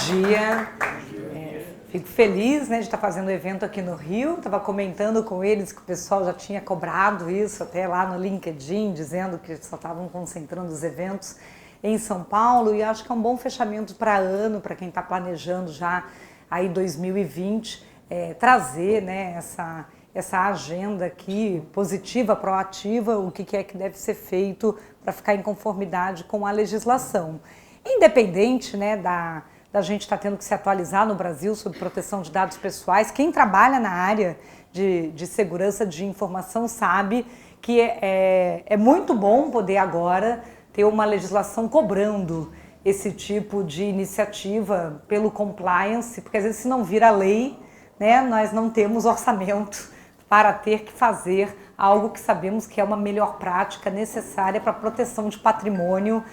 dia. Fico feliz, né, de estar fazendo o evento aqui no Rio. Estava comentando com eles que o pessoal já tinha cobrado isso até lá no LinkedIn, dizendo que só estavam concentrando os eventos em São Paulo. E acho que é um bom fechamento para ano, para quem está planejando já aí 2020, trazer, né, essa agenda aqui positiva, proativa, o que é que deve ser feito para ficar em conformidade com a legislação. Independente, né, da gente estar tendo que se atualizar no Brasil sobre proteção de dados pessoais, quem trabalha na área de segurança de informação sabe que é muito bom poder agora ter uma legislação cobrando esse tipo de iniciativa pelo compliance, porque às vezes se não vira lei, né, nós não temos orçamento para ter que fazer algo que sabemos que é uma melhor prática necessária para a proteção de patrimônio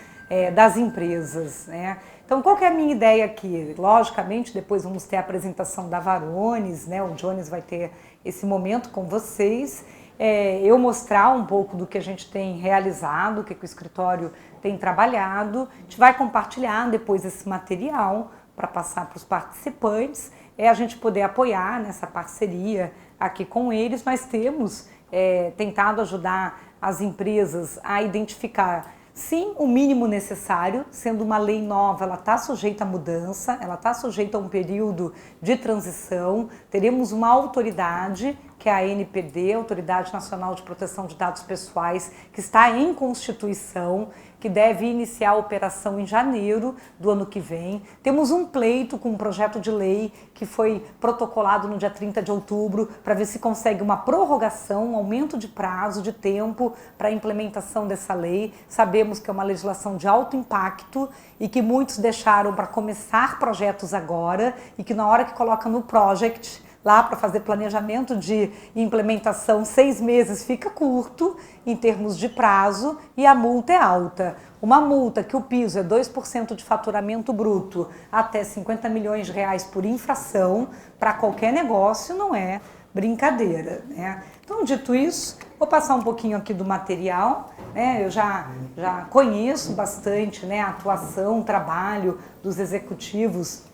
das empresas, né? Então, qual que é a minha ideia aqui? Logicamente, depois vamos ter a apresentação da Varones, né? O Jones vai ter esse momento com vocês, eu mostrar um pouco do que a gente tem realizado, o que o escritório tem trabalhado. A gente vai compartilhar depois esse material para passar para os participantes, a gente poder apoiar nessa parceria aqui com eles. Nós temos tentado ajudar as empresas a identificar, sim, o mínimo necessário. Sendo uma lei nova, ela está sujeita a mudança, ela está sujeita a um período de transição. Teremos uma autoridade, que é a ANPD, Autoridade Nacional de Proteção de Dados Pessoais, que está em Constituição, que deve iniciar a operação em janeiro do ano que vem. Temos um pleito com um projeto de lei que foi protocolado no dia 30 de outubro para ver se consegue uma prorrogação, um aumento de prazo, de tempo para a implementação dessa lei. Sabemos que é uma legislação de alto impacto e que muitos deixaram para começar projetos agora e que na hora que coloca no project, lá para fazer planejamento de implementação, 6 meses fica curto em termos de prazo e a multa é alta. Uma multa que o piso é 2% de faturamento bruto até R$50 milhões por infração, para qualquer negócio não é brincadeira, né? Então, dito isso, vou passar um pouquinho aqui do material, né? Eu já conheço bastante, né, a atuação, o trabalho dos executivos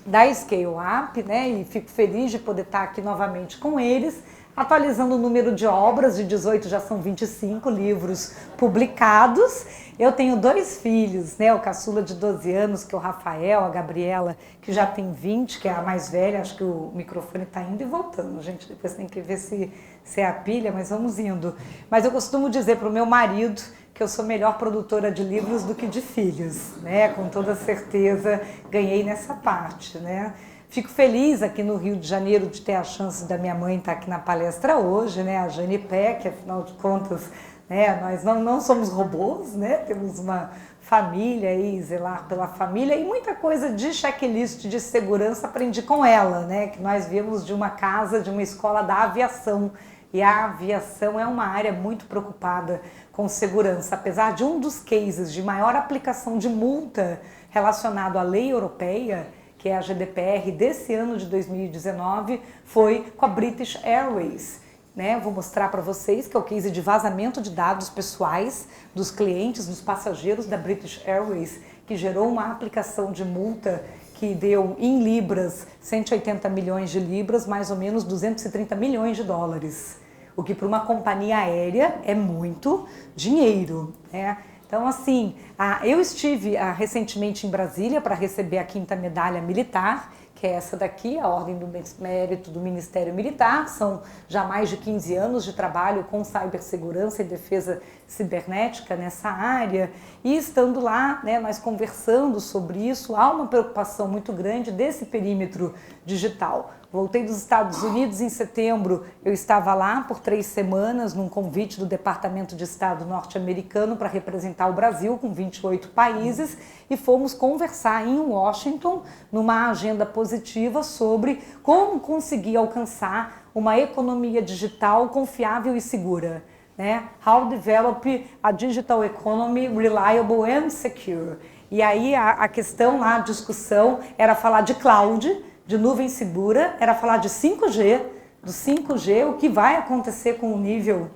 da Scale Up, né, e fico feliz de poder estar aqui novamente com eles, atualizando o número de obras. De 18 já são 25 livros publicados. Eu tenho 2 filhos, né, o caçula de 12 anos, que é o Rafael, a Gabriela, que já tem 20, que é a mais velha. Acho que o microfone está indo e voltando, gente, depois tem que ver se é a pilha, mas vamos indo. Mas eu costumo dizer para o meu marido que eu sou melhor produtora de livros do que de filhos, né? Com toda certeza ganhei nessa parte, né? Fico feliz aqui no Rio de Janeiro de ter a chance da minha mãe estar aqui na palestra hoje, né? A Jane Peck, afinal de contas, né? Nós não somos robôs, né? Temos uma família aí, zelar pela família, e muita coisa de checklist de segurança aprendi com ela, né? Que nós viemos de uma casa, de uma escola da aviação, e a aviação é uma área muito preocupada com segurança. Apesar de um dos cases de maior aplicação de multa relacionado à lei europeia, que é a GDPR desse ano de 2019, foi com a British Airways, né? Vou mostrar para vocês que é o case de vazamento de dados pessoais dos clientes, dos passageiros da British Airways, que gerou uma aplicação de multa que deu em libras 180 milhões de libras, mais ou menos 230 milhões de dólares, o que para uma companhia aérea é muito dinheiro, né? Então, assim, eu estive recentemente em Brasília para receber a 5ª medalha militar, que é essa daqui, a Ordem do Mérito do Ministério Militar. São já mais de 15 anos de trabalho com cibersegurança e defesa cibernética nessa área. E estando lá, né, nós conversando sobre isso, há uma preocupação muito grande desse perímetro digital. Voltei dos Estados Unidos em setembro, eu estava lá por 3 semanas num convite do Departamento de Estado norte-americano para representar o Brasil com 28 países, e fomos conversar em Washington numa agenda positiva sobre como conseguir alcançar uma economia digital confiável e segura, né? How develop a digital economy reliable and secure. E aí a questão lá, a discussão era falar de cloud, de nuvem segura, era falar de 5G, do 5G, o que vai acontecer com o nível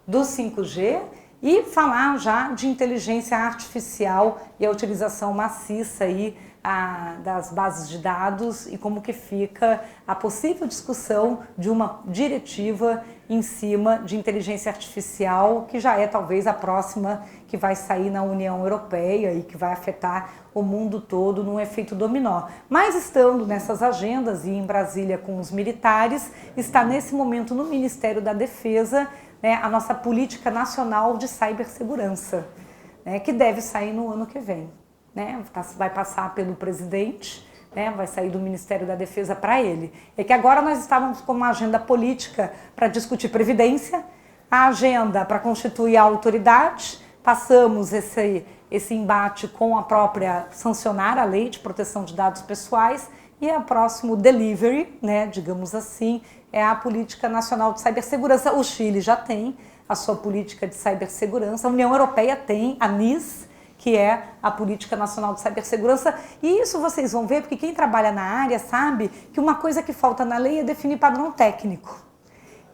do 5G e falar já de inteligência artificial e a utilização maciça aí das bases de dados e como que fica a possível discussão de uma diretiva em cima de inteligência artificial, que já é talvez a próxima que vai sair na União Europeia e que vai afetar o mundo todo num efeito dominó. Mas estando nessas agendas e em Brasília com os militares, está nesse momento no Ministério da Defesa, né, a nossa política nacional de cibersegurança, né, que deve sair no ano que vem. Né, vai passar pelo presidente, né, vai sair do Ministério da Defesa para ele. É que agora nós estávamos com uma agenda política para discutir previdência, a agenda para constituir a autoridade, passamos esse embate com a própria sancionar a lei de proteção de dados pessoais e o próximo delivery, né, digamos assim, é a política nacional de cibersegurança. O Chile já tem a sua política de cibersegurança, a União Europeia tem a NIS, que é a Política Nacional de Cibersegurança, e isso vocês vão ver, porque quem trabalha na área sabe que uma coisa que falta na lei é definir padrão técnico.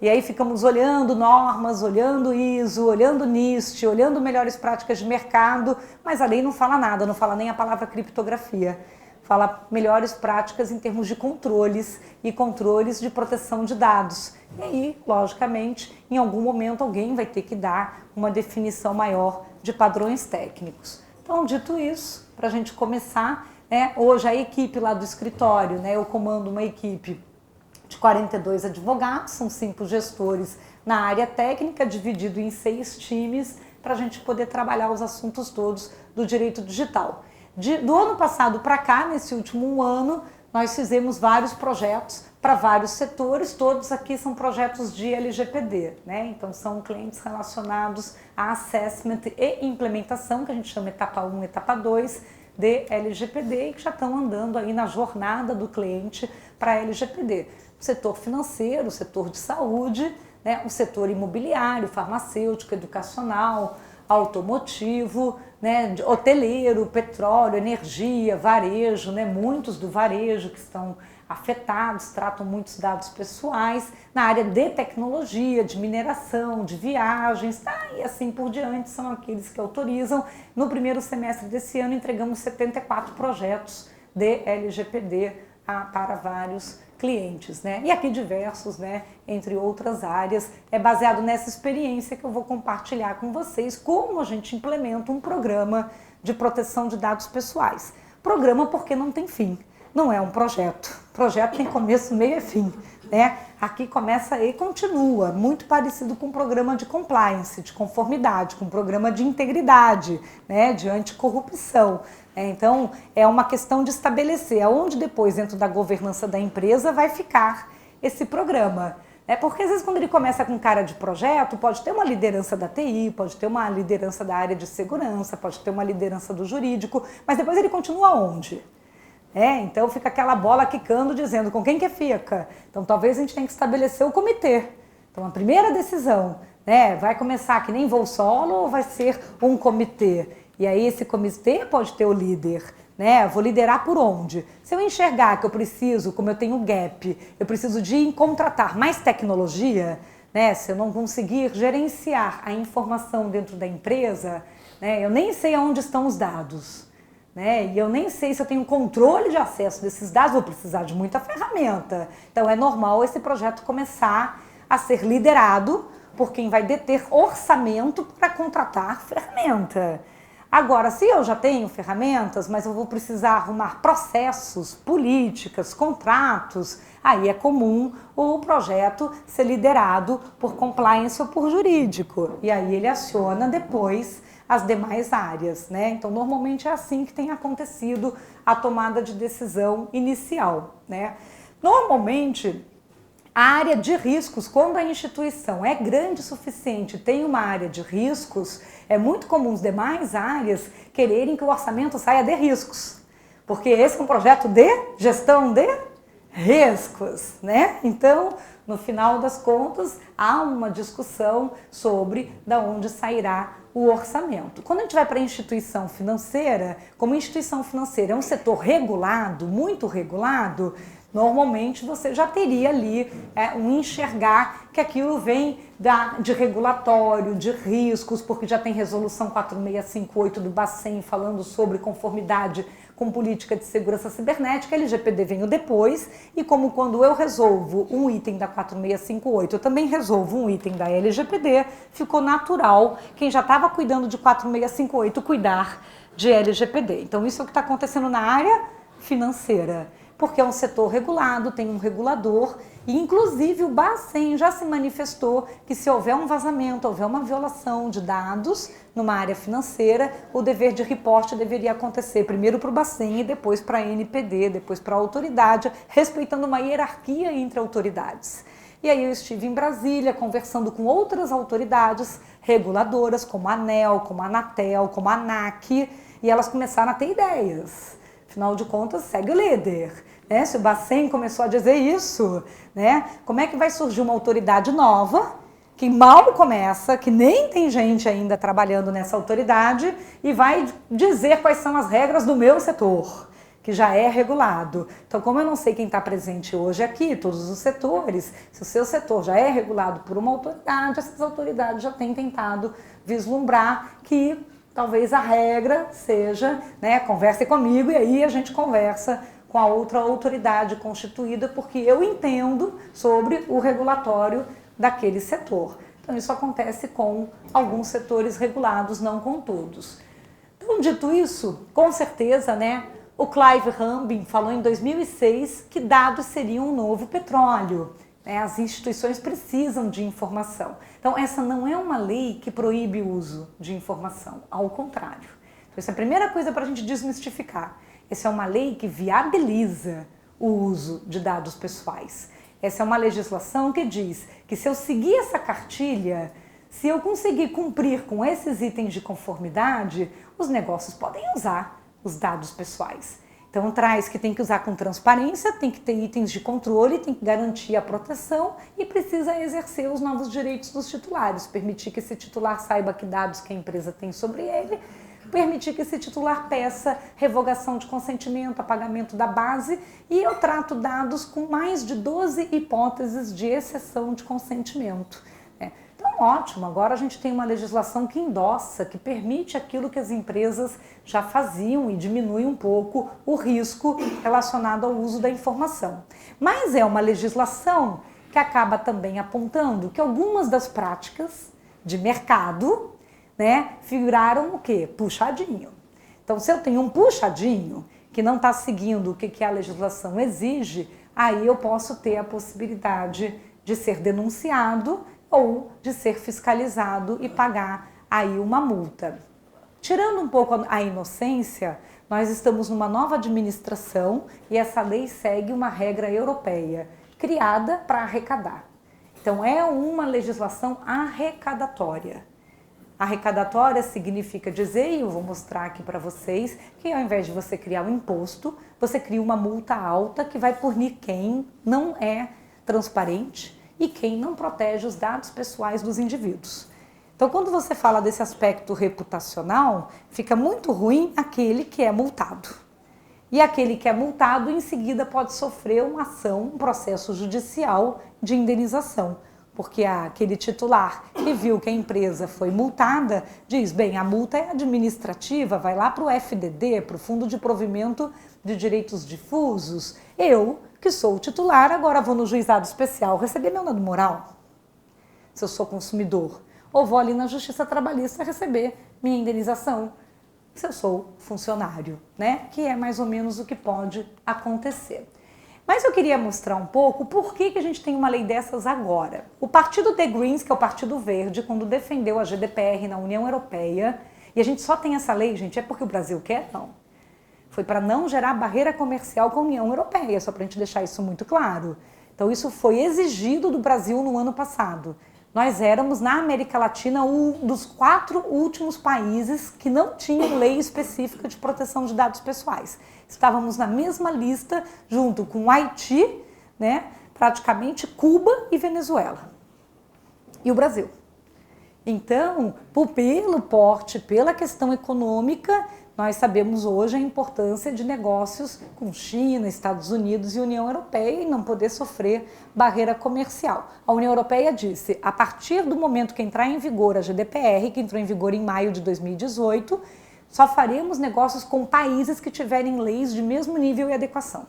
E aí ficamos olhando normas, olhando ISO, olhando NIST, olhando melhores práticas de mercado, mas a lei não fala nada, não fala nem a palavra criptografia. Fala melhores práticas em termos de controles e controles de proteção de dados. E aí, logicamente, em algum momento alguém vai ter que dar uma definição maior de padrões técnicos. Então, dito isso, para a gente começar, né, hoje a equipe lá do escritório, né, eu comando uma equipe de 42 advogados, são 5 gestores na área técnica, dividido em 6 times, para a gente poder trabalhar os assuntos todos do direito digital. Do ano passado para cá, nesse último ano, nós fizemos vários projetos para vários setores, todos aqui são projetos de LGPD, né? Então são clientes relacionados a assessment e implementação, que a gente chama etapa 1 e etapa 2 de LGPD, e que já estão andando aí na jornada do cliente para LGPD. O setor financeiro, o setor de saúde, né? O setor imobiliário, farmacêutico, educacional, automotivo, né, hoteleiro, petróleo, energia, varejo, né, muitos do varejo que estão afetados, tratam muitos dados pessoais, na área de tecnologia, de mineração, de viagens, tá? E assim por diante, são aqueles que autorizam. No primeiro semestre desse ano entregamos 74 projetos de LGPD para vários clientes, né? E aqui diversos, né, entre outras áreas, é baseado nessa experiência que eu vou compartilhar com vocês como a gente implementa um programa de proteção de dados pessoais. Programa porque não tem fim, não é um projeto. Projeto tem começo, meio e fim, né? Aqui começa e continua, muito parecido com um programa de compliance, de conformidade, com um programa de integridade, né, de anticorrupção. Então, é uma questão de estabelecer aonde depois, dentro da governança da empresa, vai ficar esse programa. Porque às vezes quando ele começa com cara de projeto, pode ter uma liderança da TI, pode ter uma liderança da área de segurança, pode ter uma liderança do jurídico, mas depois ele continua onde? Então fica aquela bola quicando, dizendo com quem que fica. Então talvez a gente tenha que estabelecer o comitê. Então a primeira decisão, né, vai começar que nem voo solo ou vai ser um comitê? E aí esse comitê pode ter o líder, né? Vou liderar por onde? Se eu enxergar que eu preciso, como eu tenho gap, eu preciso de contratar mais tecnologia, né? Se eu não conseguir gerenciar a informação dentro da empresa, né? Eu nem sei aonde estão os dados, né? E eu nem sei se eu tenho controle de acesso desses dados, vou precisar de muita ferramenta. Então é normal esse projeto começar a ser liderado por quem vai deter orçamento para contratar ferramenta. Agora, se eu já tenho ferramentas, mas eu vou precisar arrumar processos, políticas, contratos, aí é comum o projeto ser liderado por compliance ou por jurídico. E aí ele aciona depois as demais áreas, né? Então, normalmente é assim que tem acontecido a tomada de decisão inicial, né? Normalmente, a área de riscos, quando a instituição é grande o suficiente, tem uma área de riscos, é muito comum as demais áreas quererem que o orçamento saia de riscos, porque esse é um projeto de gestão de riscos, né? Então, no final das contas, há uma discussão sobre de onde sairá o orçamento. Quando a gente vai para a instituição financeira, como instituição financeira é um setor regulado, muito regulado, normalmente você já teria ali um enxergar que aquilo vem de regulatório, de riscos, porque já tem resolução 4658 do Bacen falando sobre conformidade com política de segurança cibernética. A LGPD veio depois, e como quando eu resolvo um item da 4658, eu também resolvo um item da LGPD, ficou natural quem já estava cuidando de 4658 cuidar de LGPD. Então isso é o que está acontecendo na área financeira, porque é um setor regulado, tem um regulador, e inclusive o Bacen já se manifestou que se houver um vazamento, houver uma violação de dados numa área financeira, o dever de reporte deveria acontecer primeiro para o Bacen e depois para a ANPD, depois para a autoridade, respeitando uma hierarquia entre autoridades. E aí eu estive em Brasília conversando com outras autoridades reguladoras, como a ANEEL, como a Anatel, como a ANAC, e elas começaram a ter ideias. Afinal de contas, segue o líder. Né? Se o Bacen começou a dizer isso, né? Como é que vai surgir uma autoridade nova, que mal começa, que nem tem gente ainda trabalhando nessa autoridade, e vai dizer quais são as regras do meu setor, que já é regulado. Então, como eu não sei quem está presente hoje aqui, todos os setores, se o seu setor já é regulado por uma autoridade, essas autoridades já têm tentado vislumbrar que talvez a regra seja, né, converse comigo e aí a gente conversa com a outra autoridade constituída, porque eu entendo sobre o regulatório daquele setor. Então isso acontece com alguns setores regulados, não com todos. Então, dito isso, com certeza, né, o Clive Hambin falou em 2006 que dados seriam um novo petróleo. As instituições precisam de informação. Então, essa não é uma lei que proíbe o uso de informação, ao contrário. Então, essa é a primeira coisa para a gente desmistificar. Essa é uma lei que viabiliza o uso de dados pessoais. Essa é uma legislação que diz que se eu seguir essa cartilha, se eu conseguir cumprir com esses itens de conformidade, os negócios podem usar os dados pessoais. Então traz que tem que usar com transparência, tem que ter itens de controle, tem que garantir a proteção e precisa exercer os novos direitos dos titulares, permitir que esse titular saiba que dados que a empresa tem sobre ele, permitir que esse titular peça revogação de consentimento, apagamento da base, e eu trato dados com mais de 12 hipóteses de exceção de consentimento. Então, ótimo, agora a gente tem uma legislação que endossa, que permite aquilo que as empresas já faziam e diminui um pouco o risco relacionado ao uso da informação. Mas é uma legislação que acaba também apontando que algumas das práticas de mercado, né, viraram o quê? Puxadinho. Então, se eu tenho um puxadinho que não está seguindo o que a legislação exige, aí eu posso ter a possibilidade de ser denunciado ou de ser fiscalizado e pagar aí uma multa. Tirando um pouco a inocência, nós estamos numa nova administração e essa lei segue uma regra europeia, criada para arrecadar. Então é uma legislação arrecadatória. Arrecadatória significa dizer, e eu vou mostrar aqui para vocês, que ao invés de você criar um imposto, você cria uma multa alta que vai punir quem não é transparente e quem não protege os dados pessoais dos indivíduos. Então, quando você fala desse aspecto reputacional, fica muito ruim aquele que é multado. E aquele que é multado, em seguida, pode sofrer uma ação, um processo judicial de indenização. Porque aquele titular que viu que a empresa foi multada, diz, bem, a multa é administrativa, vai lá para o FDD, para o Fundo de Provimento de Direitos Difusos. Eu, que sou o titular, agora vou no juizado especial receber meu dano moral, se eu sou consumidor. Ou vou ali na Justiça Trabalhista receber minha indenização, se eu sou funcionário, né? Que é mais ou menos o que pode acontecer. Mas eu queria mostrar um pouco por que a gente tem uma lei dessas agora. O partido The Greens, que é o Partido Verde, quando defendeu a GDPR na União Europeia, e a gente só tem essa lei, gente, é porque o Brasil quer? Não. Foi para não gerar barreira comercial com a União Europeia, só para a gente deixar isso muito claro. Então isso foi exigido do Brasil no ano passado. Nós éramos, na América Latina, um dos 4 últimos países que não tinham lei específica de proteção de dados pessoais. Estávamos na mesma lista, junto com o Haiti, né, praticamente Cuba e Venezuela. E o Brasil. Então, pelo porte, pela questão econômica, nós sabemos hoje a importância de negócios com China, Estados Unidos e União Europeia e não poder sofrer barreira comercial. A União Europeia disse, a partir do momento que entrar em vigor a GDPR, que entrou em vigor em maio de 2018, só faremos negócios com países que tiverem leis de mesmo nível e adequação.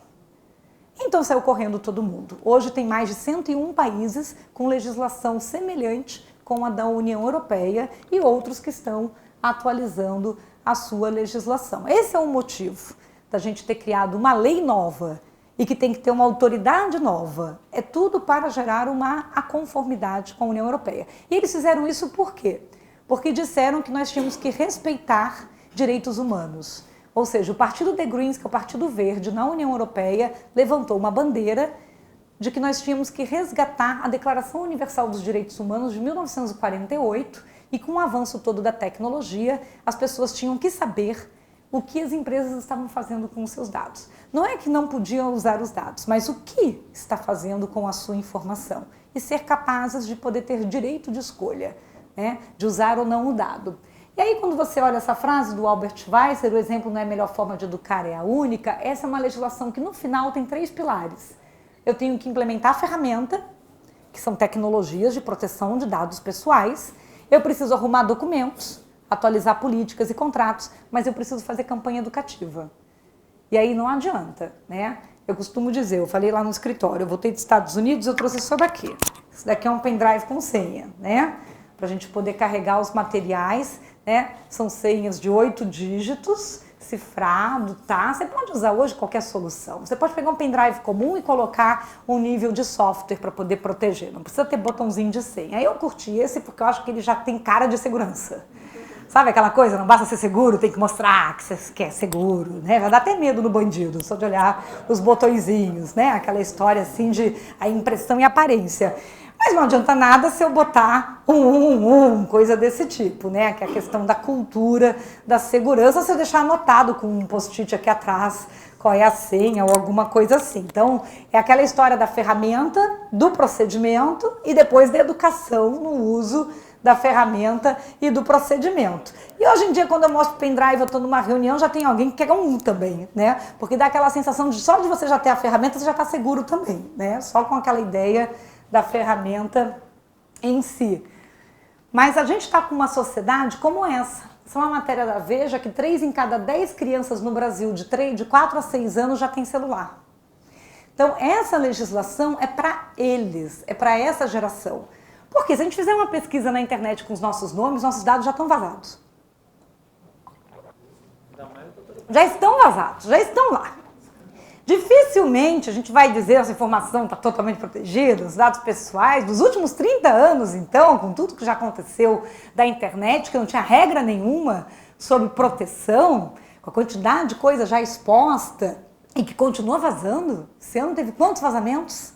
Então saiu correndo todo mundo. Hoje tem mais de 101 países com legislação semelhante com a da União Europeia e outros que estão atualizando a sua legislação. Esse é o motivo da gente ter criado uma lei nova e que tem que ter uma autoridade nova. É tudo para gerar uma conformidade com a União Europeia. E eles fizeram isso por quê? Porque disseram que nós tínhamos que respeitar direitos humanos. Ou seja, o Partido The Greens, que é o Partido Verde na União Europeia, levantou uma bandeira de que nós tínhamos que resgatar a Declaração Universal dos Direitos Humanos de 1948 e com o avanço todo da tecnologia, as pessoas tinham que saber o que as empresas estavam fazendo com os seus dados. Não é que não podiam usar os dados, mas o que está fazendo com a sua informação e ser capazes de poder ter direito de escolha, né, de usar ou não o dado. E aí quando você olha essa frase do Albert Schweitzer, o exemplo não é a melhor forma de educar, é a única, essa é uma legislação que no final tem 3 pilares. Eu tenho que implementar a ferramenta, que são tecnologias de proteção de dados pessoais, eu preciso arrumar documentos, atualizar políticas e contratos, mas eu preciso fazer campanha educativa. E aí não adianta, né? Eu costumo dizer, eu falei lá no escritório, eu voltei dos Estados Unidos, eu trouxe isso daqui. Isso daqui é um pendrive com senha, né? Para a gente poder carregar os materiais, né? São senhas de 8 dígitos, cifrado, tá? Você pode usar hoje qualquer solução. Você pode pegar um pendrive comum e colocar um nível de software para poder proteger. Não precisa ter botãozinho de senha. Aí eu curti esse porque eu acho que ele já tem cara de segurança. Sabe aquela coisa? Não basta ser seguro, tem que mostrar que você quer seguro, né? Vai dar até medo no bandido, só de olhar os botõezinhos, né? Aquela história assim de a impressão e aparência. Mas não adianta nada se eu botar coisa desse tipo, né? Que é a questão da cultura, da segurança, se eu deixar anotado com um post-it aqui atrás qual é a senha ou alguma coisa assim. Então, é aquela história da ferramenta, do procedimento e depois da educação no uso da ferramenta e do procedimento. E hoje em dia, quando eu mostro o pendrive, eu estou numa reunião, já tem alguém que quer um também, né? Porque dá aquela sensação de só de você já ter a ferramenta, você já está seguro também, né? Só com aquela ideia da ferramenta em si. Mas a gente está com uma sociedade como essa. Essa é uma matéria da Veja que 3 em cada 10 crianças no Brasil de 4 a 6 anos já tem celular. Então essa legislação é para eles, é para essa geração. Porque se a gente fizer uma pesquisa na internet com os nossos nomes, nossos dados já estão vazados. Já estão vazados, já estão lá. Dificilmente a gente vai dizer essa informação está totalmente protegida, os dados pessoais. Dos últimos 30 anos, então, com tudo que já aconteceu da internet, que não tinha regra nenhuma sobre proteção, com a quantidade de coisa já exposta e que continua vazando. Esse ano teve quantos vazamentos?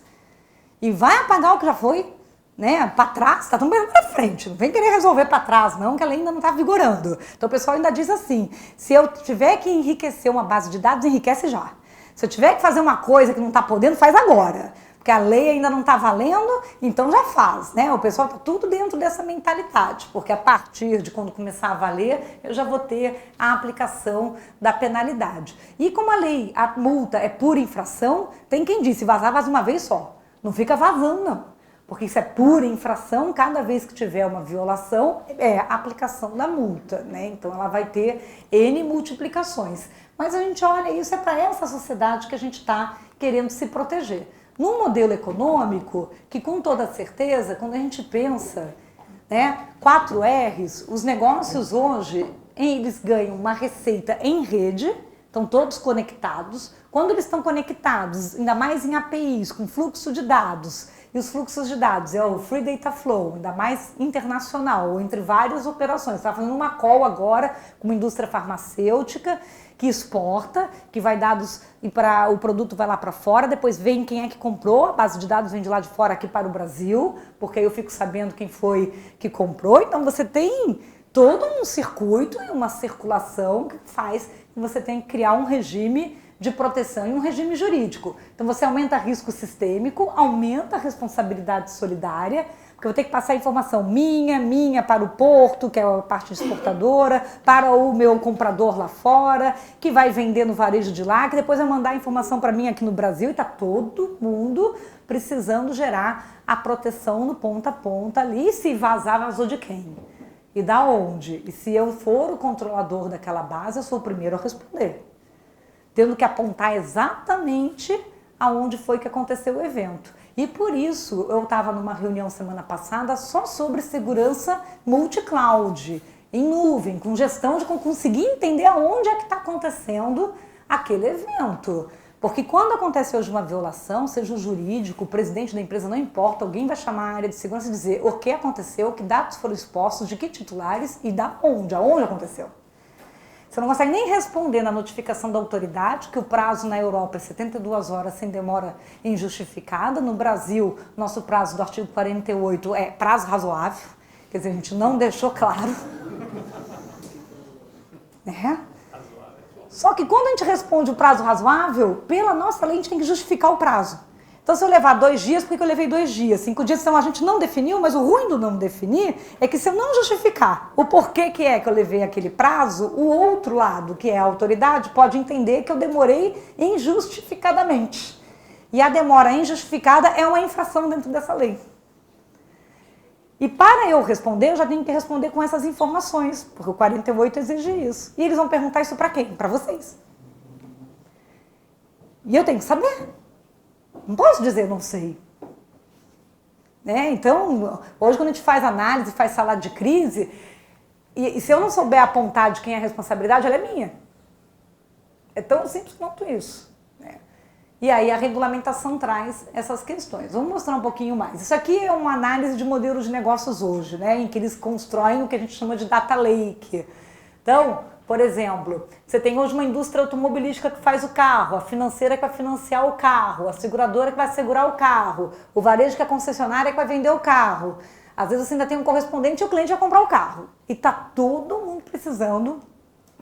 E vai apagar o que já foi, né? Para trás, está tudo para frente. Não vem querer resolver para trás, não, que ela ainda não está vigorando. Então o pessoal ainda diz assim, se eu tiver que enriquecer uma base de dados, enriquece já. Se eu tiver que fazer uma coisa que não está podendo, faz agora. Porque a lei ainda não está valendo, então já faz, né? O pessoal está tudo dentro dessa mentalidade. Porque a partir de quando começar a valer, eu já vou ter a aplicação da penalidade. E como a lei, a multa é por infração, tem quem diz, se vazar, vaza uma vez só. Não fica vazando, não. Porque isso é pura infração, cada vez que tiver uma violação, é a aplicação da multa, né? Então ela vai ter N multiplicações. Mas a gente olha, isso é para essa sociedade que a gente está querendo se proteger. Num modelo econômico, que com toda certeza, quando a gente pensa, né, 4 R's, os negócios hoje, eles ganham uma receita em rede, estão todos conectados. Quando eles estão conectados, ainda mais em APIs, com fluxo de dados, e os fluxos de dados é o Free Data Flow, ainda mais internacional, entre várias operações. Estava fazendo uma call agora com uma indústria farmacêutica que exporta, que vai dados e para o produto vai lá para fora, depois vem quem é que comprou, a base de dados vem de lá de fora aqui para o Brasil, porque aí eu fico sabendo quem foi que comprou. Então você tem todo um circuito e uma circulação que faz que você tem que criar um regime de proteção em um regime jurídico. Então você aumenta risco sistêmico, aumenta a responsabilidade solidária, porque eu vou ter que passar informação minha para o porto, que é a parte exportadora, para o meu comprador lá fora, que vai vender no varejo de lá, que depois vai mandar a informação para mim aqui no Brasil, e está todo mundo precisando gerar a proteção no ponta a ponta ali. E se vazar, vazou de quem? E da onde? E se eu for o controlador daquela base, eu sou o primeiro a responder, tendo que apontar exatamente aonde foi que aconteceu o evento. E por isso eu estava numa reunião semana passada só sobre segurança multi-cloud, em nuvem, com gestão de conseguir entender aonde é que está acontecendo aquele evento. Porque quando acontece hoje uma violação, seja o jurídico, o presidente da empresa, não importa, alguém vai chamar a área de segurança e dizer o que aconteceu, que dados foram expostos, de que titulares e da onde, aonde aconteceu. Você não consegue nem responder na notificação da autoridade, que o prazo na Europa é 72 horas sem demora injustificada. No Brasil, nosso prazo do artigo 48 é prazo razoável, quer dizer, a gente não deixou claro. Né? Só que quando a gente responde o prazo razoável, pela nossa lei a gente tem que justificar o prazo. Então, se eu levar 2 dias, por que eu levei 2 dias? 5 dias, então a gente não definiu, mas o ruim do não definir é que se eu não justificar o porquê que é que eu levei aquele prazo, o outro lado, que é a autoridade, pode entender que eu demorei injustificadamente. E a demora injustificada é uma infração dentro dessa lei. E para eu responder, eu já tenho que responder com essas informações, porque o 48 exige isso. E eles vão perguntar isso para quem? Para vocês. E eu tenho que saber. Não posso dizer não sei. Né? Então, hoje quando a gente faz análise, faz sala de crise, e se eu não souber apontar de quem é a responsabilidade, ela é minha. É tão simples quanto isso. Né? E aí a regulamentação traz essas questões. Vamos mostrar um pouquinho mais. Isso aqui é uma análise de modelos de negócios hoje, né? Em que eles constroem o que a gente chama de data lake. Então, por exemplo, você tem hoje uma indústria automobilística que faz o carro, a financeira que vai financiar o carro, a seguradora que vai segurar o carro, o varejo que é a concessionária que vai vender o carro. Às vezes você ainda tem um correspondente e o cliente vai comprar o carro. E está todo mundo precisando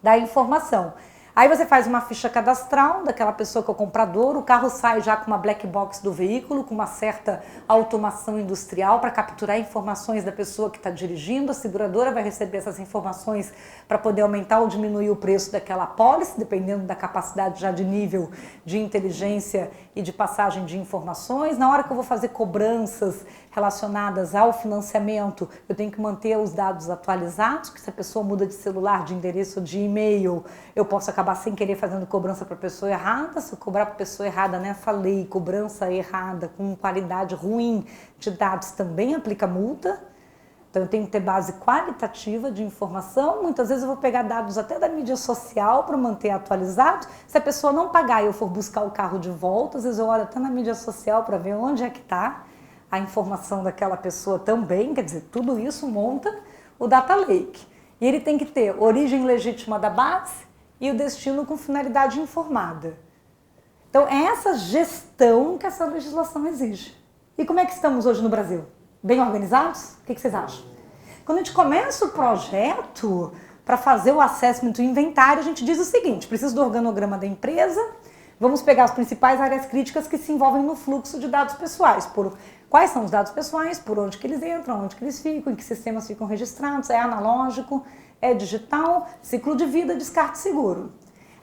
da informação. Aí você faz uma ficha cadastral daquela pessoa que é o comprador, o carro sai já com uma black box do veículo, com uma certa automação industrial para capturar informações da pessoa que está dirigindo, a seguradora vai receber essas informações para poder aumentar ou diminuir o preço daquela apólice, dependendo da capacidade já de nível de inteligência e de passagem de informações. Na hora que eu vou fazer cobranças relacionadas ao financiamento, eu tenho que manter os dados atualizados, porque se a pessoa muda de celular, de endereço, de e-mail, eu posso acabar sem querer fazendo cobrança para a pessoa errada. Se eu cobrar para a pessoa errada nessa lei, cobrança errada com qualidade ruim de dados também aplica multa. Então eu tenho que ter base qualitativa de informação. Muitas vezes eu vou pegar dados até da mídia social para manter atualizado. Se a pessoa não pagar e eu for buscar o carro de volta, às vezes eu olho até na mídia social para ver onde é que está a informação daquela pessoa também. Quer dizer, tudo isso monta o data lake. E ele tem que ter origem legítima da base e o destino com finalidade informada. Então é essa gestão que essa legislação exige. E como é que estamos hoje no Brasil? Bem organizados? O que vocês acham? Quando a gente começa o projeto para fazer o assessment do inventário, a gente diz o seguinte: preciso do organograma da empresa, vamos pegar as principais áreas críticas que se envolvem no fluxo de dados pessoais. Quais são os dados pessoais, por onde que eles entram, onde que eles ficam, em que sistemas ficam registrados, é analógico, é digital, ciclo de vida, descarte seguro.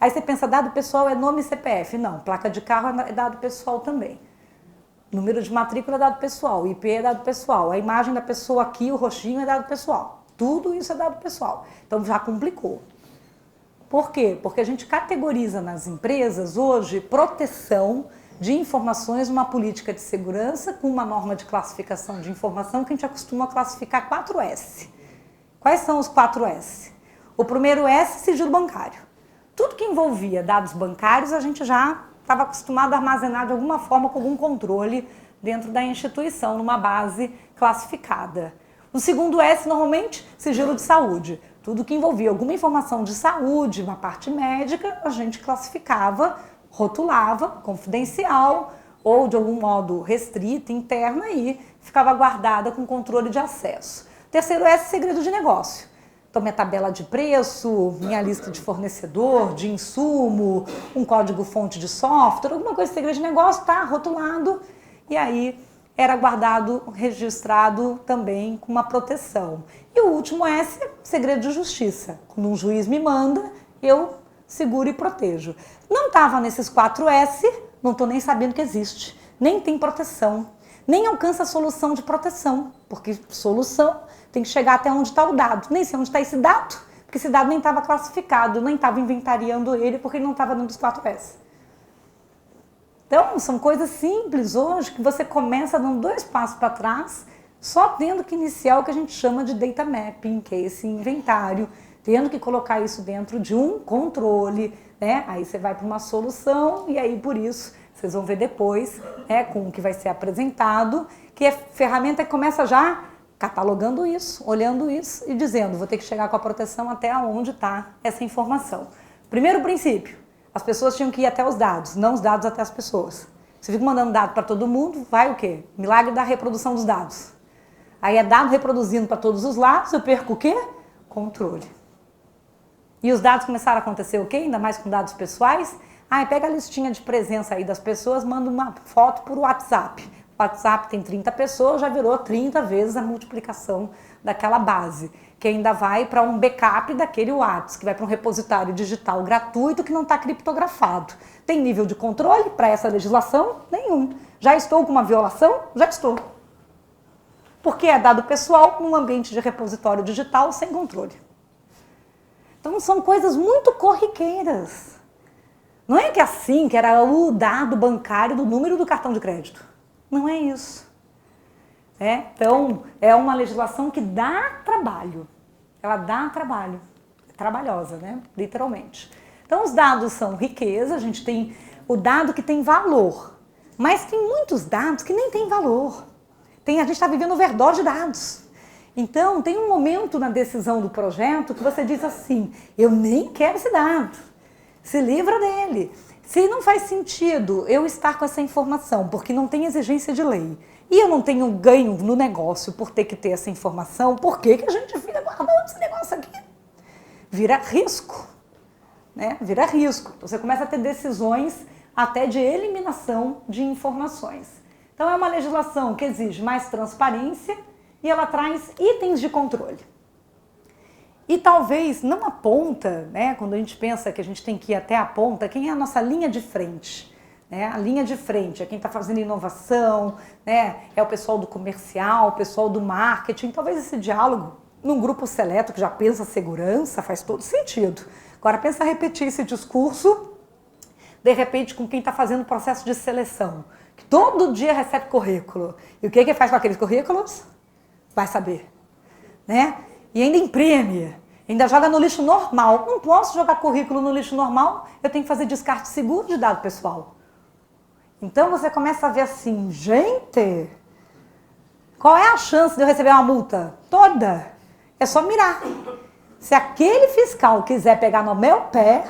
Aí você pensa, dado pessoal é nome e CPF. Não, placa de carro é dado pessoal também. Número de matrícula é dado pessoal, IP é dado pessoal, a imagem da pessoa aqui, o roxinho é dado pessoal. Tudo isso é dado pessoal. Então já complicou. Por quê? Porque a gente categoriza nas empresas hoje proteção de informações numa política de segurança com uma norma de classificação de informação que a gente acostuma classificar 4S. Quais são os 4S? O primeiro S, sigilo bancário. Tudo que envolvia dados bancários a gente já estava acostumado a armazenar de alguma forma com algum controle dentro da instituição, numa base classificada. O segundo S, normalmente, sigilo de saúde. Tudo que envolvia alguma informação de saúde, uma parte médica, a gente classificava, rotulava, confidencial ou de algum modo restrita, interna, e ficava guardada com controle de acesso. Terceiro S, segredo de negócio. Então, minha tabela de preço, minha lista de fornecedor, de insumo, um código-fonte de software, alguma coisa de segredo de negócio, tá rotulado. E aí era guardado, registrado também com uma proteção. E o último S, segredo de justiça. Quando um juiz me manda, eu seguro e protejo. Não estava nesses 4 S, não estou nem sabendo que existe. Nem tem proteção. Nem alcança a solução de proteção. Porque solução tem que chegar até onde está o dado. Nem sei onde está esse dado, porque esse dado nem estava classificado, nem estava inventariando ele, porque ele não estava dentro dos 4 S. Então, são coisas simples hoje que você começa dando 2 passos para trás, só tendo que iniciar o que a gente chama de data mapping, que é esse inventário, tendo que colocar isso dentro de um controle, né? Aí você vai para uma solução e aí por isso vocês vão ver depois, né, com o que vai ser apresentado, que a ferramenta começa já catalogando isso, olhando isso e dizendo, vou ter que chegar com a proteção até onde está essa informação. Primeiro princípio, as pessoas tinham que ir até os dados, não os dados até as pessoas. Você fica mandando dado para todo mundo, vai o quê? Milagre da reprodução dos dados. Aí é dado reproduzindo para todos os lados, eu perco o quê? Controle. E os dados começaram a acontecer o quê? Ainda mais com dados pessoais. Pega a listinha de presença aí das pessoas, manda uma foto por WhatsApp. O WhatsApp tem 30 pessoas, já virou 30 vezes a multiplicação daquela base, que ainda vai para um backup daquele WhatsApp, que vai para um repositório digital gratuito que não está criptografado. Tem nível de controle para essa legislação? Nenhum. Já estou com uma violação? Já estou. Porque é dado pessoal num ambiente de repositório digital sem controle. Então são coisas muito corriqueiras. Não é que assim, que era o dado bancário do número do cartão de crédito. Não é isso. Então, é uma legislação que dá trabalho. Ela dá trabalho. É trabalhosa, né? Literalmente. Então, os dados são riqueza, a gente tem o dado que tem valor. Mas tem muitos dados que nem têm valor. A gente está vivendo overdose de dados. Então, tem um momento na decisão do projeto que você diz assim, eu nem quero esse dado. Se livra dele. Se não faz sentido eu estar com essa informação, porque não tem exigência de lei, e eu não tenho ganho no negócio por ter que ter essa informação, por que a gente fica guardando esse negócio aqui? Vira risco, né? Vira risco. Então, você começa a ter decisões até de eliminação de informações. Então, é uma legislação que exige mais transparência e ela traz itens de controle. E talvez não a ponta, né, quando a gente pensa que a gente tem que ir até a ponta, quem é a nossa linha de frente? Né? A linha de frente é quem está fazendo inovação, né? É o pessoal do comercial, o pessoal do marketing. Talvez esse diálogo, num grupo seleto que já pensa segurança, faz todo sentido. Agora pensa repetir esse discurso, de repente, com quem está fazendo o processo de seleção, que todo dia recebe currículo. E o que faz com aqueles currículos? Vai saber, né? E ainda imprime, ainda joga no lixo normal. Não posso jogar currículo no lixo normal, eu tenho que fazer descarte seguro de dado pessoal. Então você começa a ver assim, gente, qual é a chance de eu receber uma multa? Toda. É só mirar. Se aquele fiscal quiser pegar no meu pé,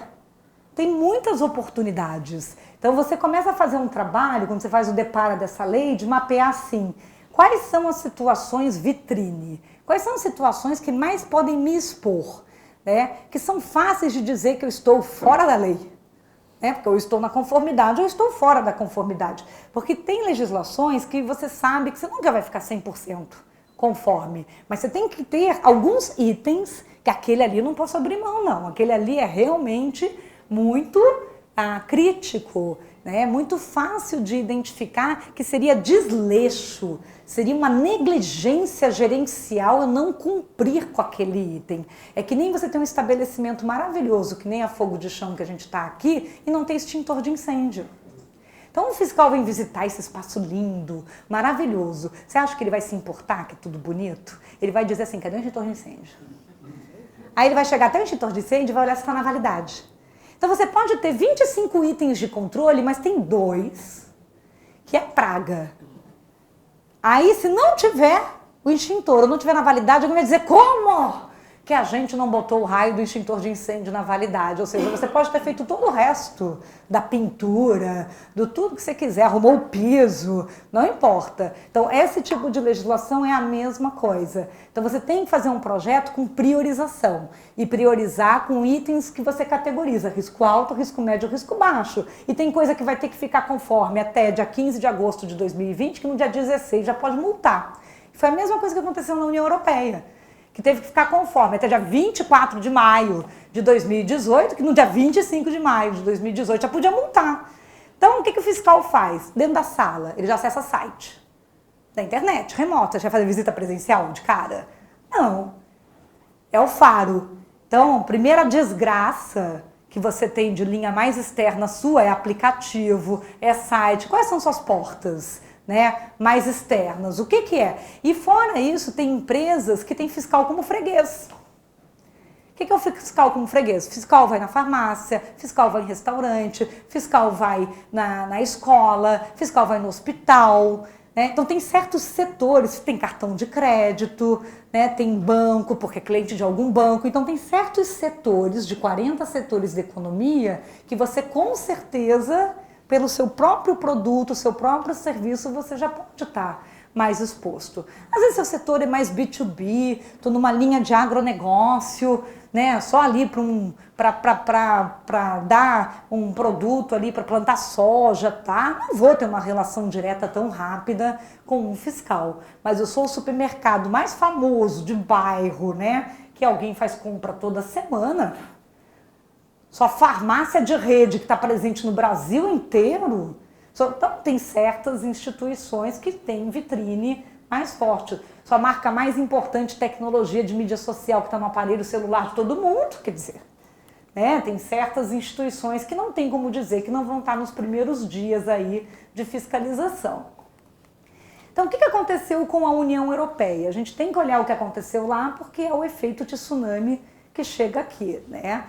tem muitas oportunidades. Então você começa a fazer um trabalho, quando você faz o depara dessa lei, de mapear assim, quais são as situações vitrine? Quais são as situações que mais podem me expor? Né? Que são fáceis de dizer que eu estou fora da lei. Né? Porque eu estou na conformidade ou eu estou fora da conformidade. Porque tem legislações que você sabe que você nunca vai ficar 100% conforme. Mas você tem que ter alguns itens que aquele ali eu não posso abrir mão, não. Aquele ali é realmente muito crítico. É muito fácil de identificar que seria desleixo, seria uma negligência gerencial eu não cumprir com aquele item. É que nem você tem um estabelecimento maravilhoso, que nem a Fogo de Chão que a gente está aqui, e não tem extintor de incêndio. Então o fiscal vem visitar esse espaço lindo, maravilhoso. Você acha que ele vai se importar, que é tudo bonito? Ele vai dizer assim, cadê o extintor de incêndio? Aí ele vai chegar até o extintor de incêndio e vai olhar se está na validade. Então você pode ter 25 itens de controle, mas tem 2 que é praga. Aí se não tiver o extintor ou não tiver na validade, alguém vai dizer, como? que a gente não botou o raio do extintor de incêndio na validade. Ou seja, você pode ter feito todo o resto da pintura, do tudo que você quiser, arrumou o piso, não importa. Então, esse tipo de legislação é a mesma coisa. Então, você tem que fazer um projeto com priorização e priorizar com itens que você categoriza, risco alto, risco médio, risco baixo. E tem coisa que vai ter que ficar conforme até dia 15 de agosto de 2020, que no dia 16 já pode multar. Foi a mesma coisa que aconteceu na União Europeia, que teve que ficar conforme até dia 24 de maio de 2018, que no dia 25 de maio de 2018 já podia multar. Então, o que o fiscal faz? Dentro da sala, ele já acessa site da internet, remota. Você vai fazer visita presencial de cara? Não. É o faro. Então, a primeira desgraça que você tem de linha mais externa sua é aplicativo, é site. Quais são suas portas, né, mais externas? O que é? E fora isso, tem empresas que têm fiscal como freguês. O que é o fiscal como freguês? Fiscal vai na farmácia, fiscal vai em restaurante, fiscal vai na escola, fiscal vai no hospital, né? Então tem certos setores, tem cartão de crédito, né? Tem banco, porque é cliente de algum banco. Então tem certos setores, de 40 setores da economia, que você com certeza, pelo seu próprio produto, seu próprio serviço, você já pode estar mais exposto. Às vezes seu setor é mais B2B, estou numa linha de agronegócio, né, só ali para dar um produto ali para plantar soja, tá? Não vou ter uma relação direta tão rápida com um fiscal, mas eu sou o supermercado mais famoso de bairro, né, que alguém faz compra toda semana. Sua farmácia de rede que está presente no Brasil inteiro. Então, tem certas instituições que têm vitrine mais forte. Sua marca mais importante, tecnologia de mídia social, que está no aparelho celular de todo mundo, quer dizer. Né? Tem certas instituições que não tem como dizer, que não vão estar nos primeiros dias aí de fiscalização. Então, o que aconteceu com a União Europeia? A gente tem que olhar o que aconteceu lá, porque é o efeito tsunami que chega aqui, né?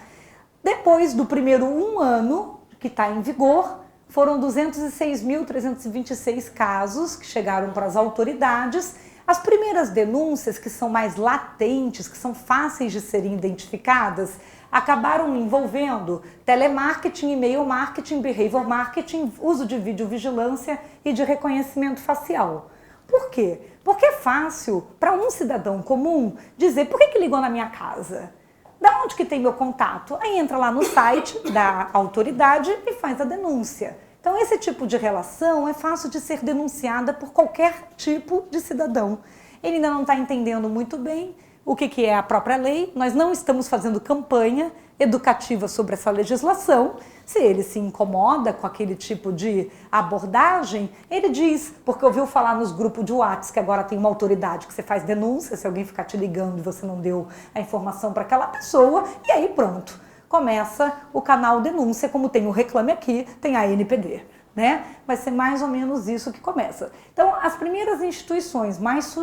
Depois do primeiro ano que está em vigor, foram 206.326 casos que chegaram para as autoridades. As primeiras denúncias, que são mais latentes, que são fáceis de serem identificadas, acabaram envolvendo telemarketing, e-mail marketing, behavior marketing, uso de videovigilância e de reconhecimento facial. Por quê? Porque é fácil para um cidadão comum dizer: por que ligou na minha casa? Da onde que tem meu contato? Aí entra lá no site da autoridade e faz a denúncia. Então, esse tipo de relação é fácil de ser denunciada por qualquer tipo de cidadão. Ele ainda não está entendendo muito bem o que é a própria lei. Nós não estamos fazendo campanha educativa sobre essa legislação. Se ele se incomoda com aquele tipo de abordagem, ele diz, porque ouviu falar nos grupos de WhatsApp que agora tem uma autoridade que você faz denúncia se alguém ficar te ligando e você não deu a informação para aquela pessoa, e aí pronto, começa o canal denúncia, como tem o Reclame Aqui, tem a NPD, né? Vai ser mais ou menos isso que começa. Então, as primeiras instituições mais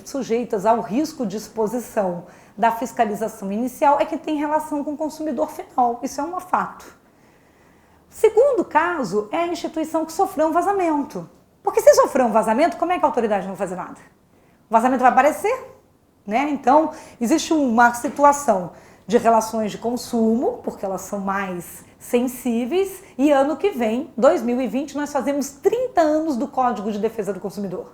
sujeitas ao risco de exposição da fiscalização inicial é que tem relação com o consumidor final. Isso é um fato. Segundo caso é a instituição que sofreu um vazamento. Porque se sofreu um vazamento, como é que a autoridade não vai fazer nada? O vazamento vai aparecer, né? Então, existe uma situação de relações de consumo, porque elas são mais sensíveis, e ano que vem, 2020, nós fazemos 30 anos do Código de Defesa do Consumidor.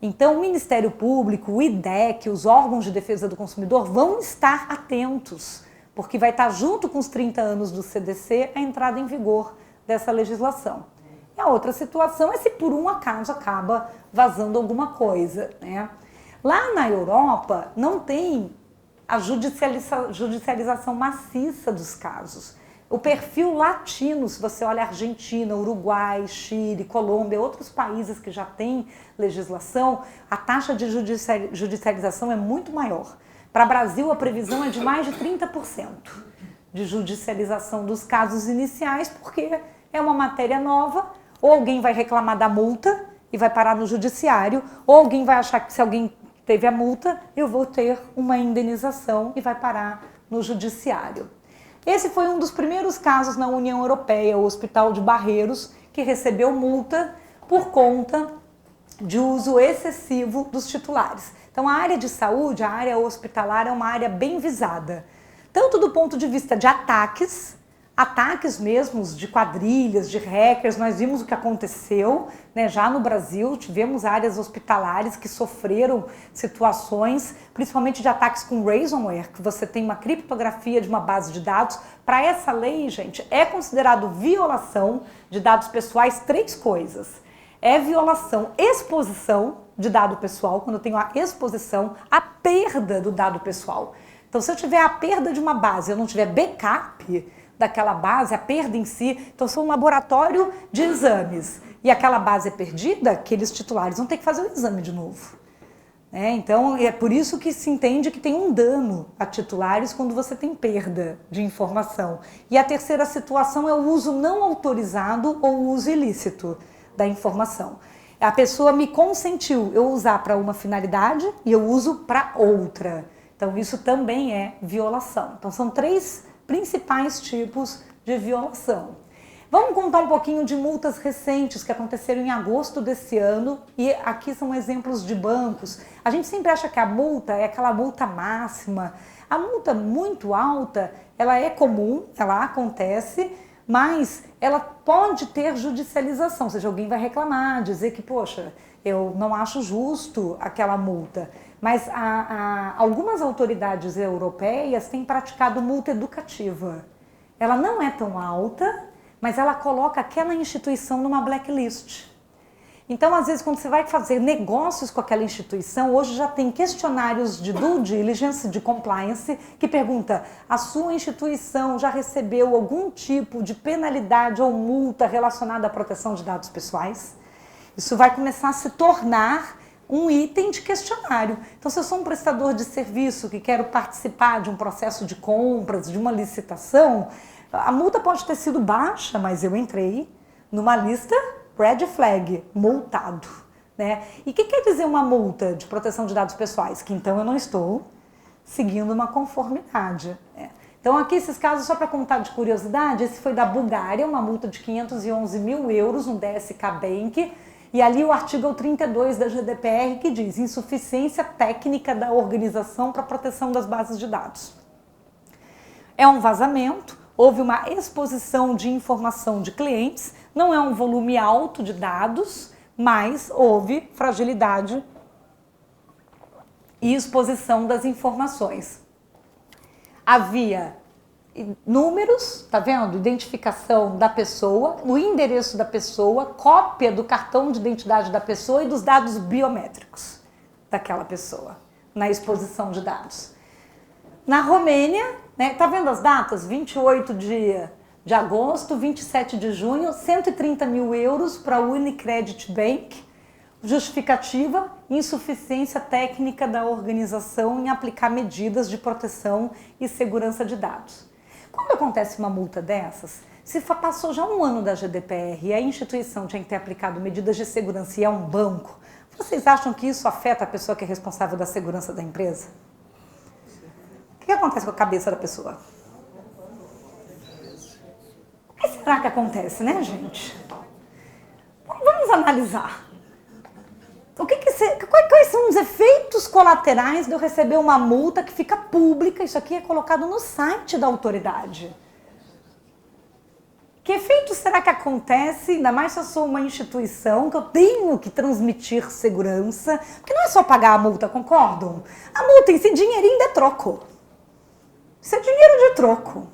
Então, o Ministério Público, o IDEC, os órgãos de defesa do consumidor vão estar atentos, porque vai estar junto com os 30 anos do CDC a entrada em vigor dessa legislação. E a outra situação é se por um acaso acaba vazando alguma coisa, né? Lá na Europa não tem a judicialização maciça dos casos. O perfil latino, se você olha Argentina, Uruguai, Chile, Colômbia, outros países que já têm legislação, a taxa de judicialização é muito maior. Para o Brasil, a previsão é de mais de 30% de judicialização dos casos iniciais, porque é uma matéria nova, ou alguém vai reclamar da multa e vai parar no judiciário, ou alguém vai achar que se alguém teve a multa, eu vou ter uma indenização e vai parar no judiciário. Esse foi um dos primeiros casos na União Europeia, o Hospital de Barreiros, que recebeu multa por conta de uso excessivo dos titulares. Então, Então a área de saúde, a área hospitalar é uma área bem visada, tanto do ponto de vista de ataques mesmo de quadrilhas, de hackers. Nós vimos o que aconteceu, né, já no Brasil, tivemos áreas hospitalares que sofreram situações, principalmente de ataques com ransomware, que você tem uma criptografia de uma base de dados. Para essa lei, gente, é considerado violação de dados pessoais 3 coisas. É violação, exposição de dado pessoal, quando eu tenho a exposição, a perda do dado pessoal. Então, se eu tiver a perda de uma base, eu não tiver backup daquela base, a perda em si, então eu sou um laboratório de exames e aquela base é perdida, aqueles titulares vão ter que fazer o exame de novo. Então, é por isso que se entende que tem um dano a titulares quando você tem perda de informação. E a terceira situação é o uso não autorizado ou o uso ilícito da informação. A pessoa me consentiu eu usar para uma finalidade e eu uso para outra. Então, isso também é violação. Então, são 3 principais tipos de violação. Vamos contar um pouquinho de multas recentes que aconteceram em agosto desse ano, e aqui são exemplos de bancos. A gente sempre acha que a multa é aquela multa máxima. A multa muito alta, ela é comum, ela acontece, mas ela pode ter judicialização, ou seja, alguém vai reclamar, dizer que, poxa, eu não acho justo aquela multa. Mas algumas autoridades europeias têm praticado multa educativa. Ela não é tão alta, mas ela coloca aquela instituição numa blacklist. Então, às vezes, quando você vai fazer negócios com aquela instituição, hoje já tem questionários de due diligence, de compliance, que pergunta: a sua instituição já recebeu algum tipo de penalidade ou multa relacionada à proteção de dados pessoais? Isso vai começar a se tornar um item de questionário. Então, se eu sou um prestador de serviço que quero participar de um processo de compras, de uma licitação, a multa pode ter sido baixa, mas eu entrei numa lista red flag, multado. E o que quer dizer uma multa de proteção de dados pessoais? Que então eu não estou seguindo uma conformidade. Então, aqui esses casos, só para contar de curiosidade, esse foi da Bulgária, uma multa de 511 mil euros no DSK Bank. E ali o artigo 32 da GDPR que diz: insuficiência técnica da organização para proteção das bases de dados. É um vazamento, houve uma exposição de informação de clientes, não é um volume alto de dados, mas houve fragilidade e exposição das informações. Havia números, tá vendo? Identificação da pessoa, o endereço da pessoa, cópia do cartão de identidade da pessoa e dos dados biométricos daquela pessoa na exposição de dados. Na Romênia, tá vendo as datas? 28 de agosto, 27 de junho, 130 mil euros para a Unicredit Bank, justificativa: insuficiência técnica da organização em aplicar medidas de proteção e segurança de dados. Quando acontece uma multa dessas, se passou já um ano da GDPR e a instituição tinha que ter aplicado medidas de segurança e é um banco, vocês acham que isso afeta a pessoa que é responsável da segurança da empresa? O que acontece com a cabeça da pessoa? O que será que acontece, né, gente? Vamos analisar. Quais são os efeitos colaterais de eu receber uma multa que fica pública? Isso aqui é colocado no site da autoridade. Que efeito será que acontece, ainda mais se eu sou uma instituição, que eu tenho que transmitir segurança? Porque não é só pagar a multa, concordam? A multa, esse dinheirinho é troco. Isso é dinheiro de troco.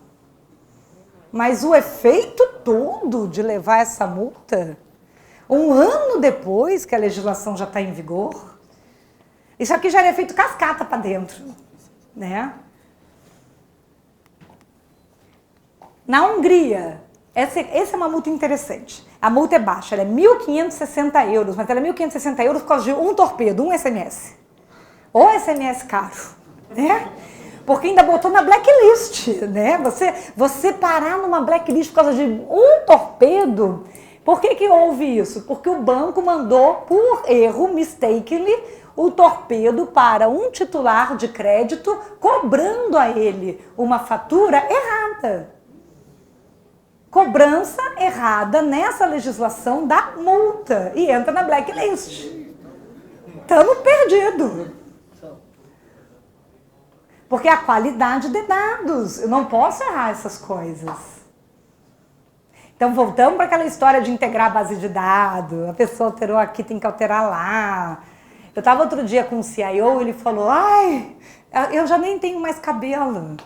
Mas o efeito todo de levar essa multa, um ano depois que a legislação já está em vigor, isso aqui já é feito cascata para dentro, Na Hungria, essa é uma multa interessante. A multa é baixa, ela é 1.560 euros, mas ela é 1.560 euros por causa de um torpedo, um SMS. Ou SMS caro, Porque ainda botou na blacklist, Você parar numa blacklist por causa de um torpedo. Por que houve isso? Porque o banco mandou, por erro, mistakenly, o torpedo para um titular de crédito, cobrando a ele uma fatura errada. Cobrança errada nessa legislação dá multa e entra na blacklist. Estamos perdidos. Porque é a qualidade de dados, eu não posso errar essas coisas. Então voltamos para aquela história de integrar a base de dados, a pessoa alterou aqui, tem que alterar lá. Eu estava outro dia com um CIO, ele falou, ai, eu já nem tenho mais cabelo,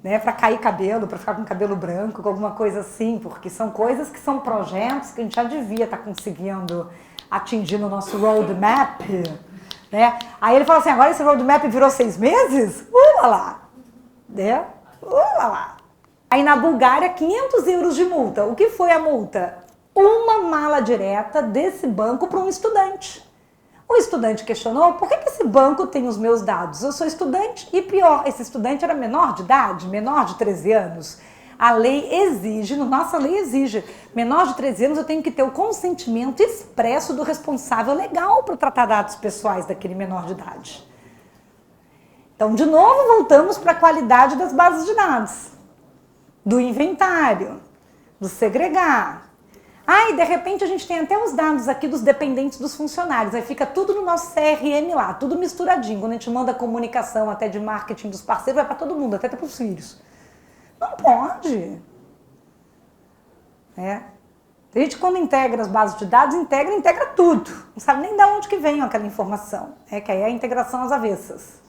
né, para cair cabelo, para ficar com cabelo branco, com alguma coisa assim, porque são coisas que são projetos que a gente já devia estar conseguindo atingir no nosso roadmap, né? Aí ele falou assim, agora esse roadmap virou 6 meses? Lá, né? Lá. Aí na Bulgária, 500 euros de multa. O que foi a multa? Uma mala direta desse banco para um estudante. O estudante questionou, por que esse banco tem os meus dados? Eu sou estudante e pior, esse estudante era menor de idade, menor de 13 anos. A lei exige, nossa lei exige, menor de 13 anos eu tenho que ter o consentimento expresso do responsável legal para tratar dados pessoais daquele menor de idade. Então, de novo, voltamos para a qualidade das bases de dados, do inventário, do segregar. E de repente a gente tem até os dados aqui dos dependentes dos funcionários, aí fica tudo no nosso CRM lá, tudo misturadinho. Quando a gente manda comunicação até de marketing dos parceiros, vai para todo mundo, até para os filhos. Não pode. A gente, quando integra as bases de dados, integra tudo. Não sabe nem de onde que vem aquela informação. Que aí é a integração às avessas.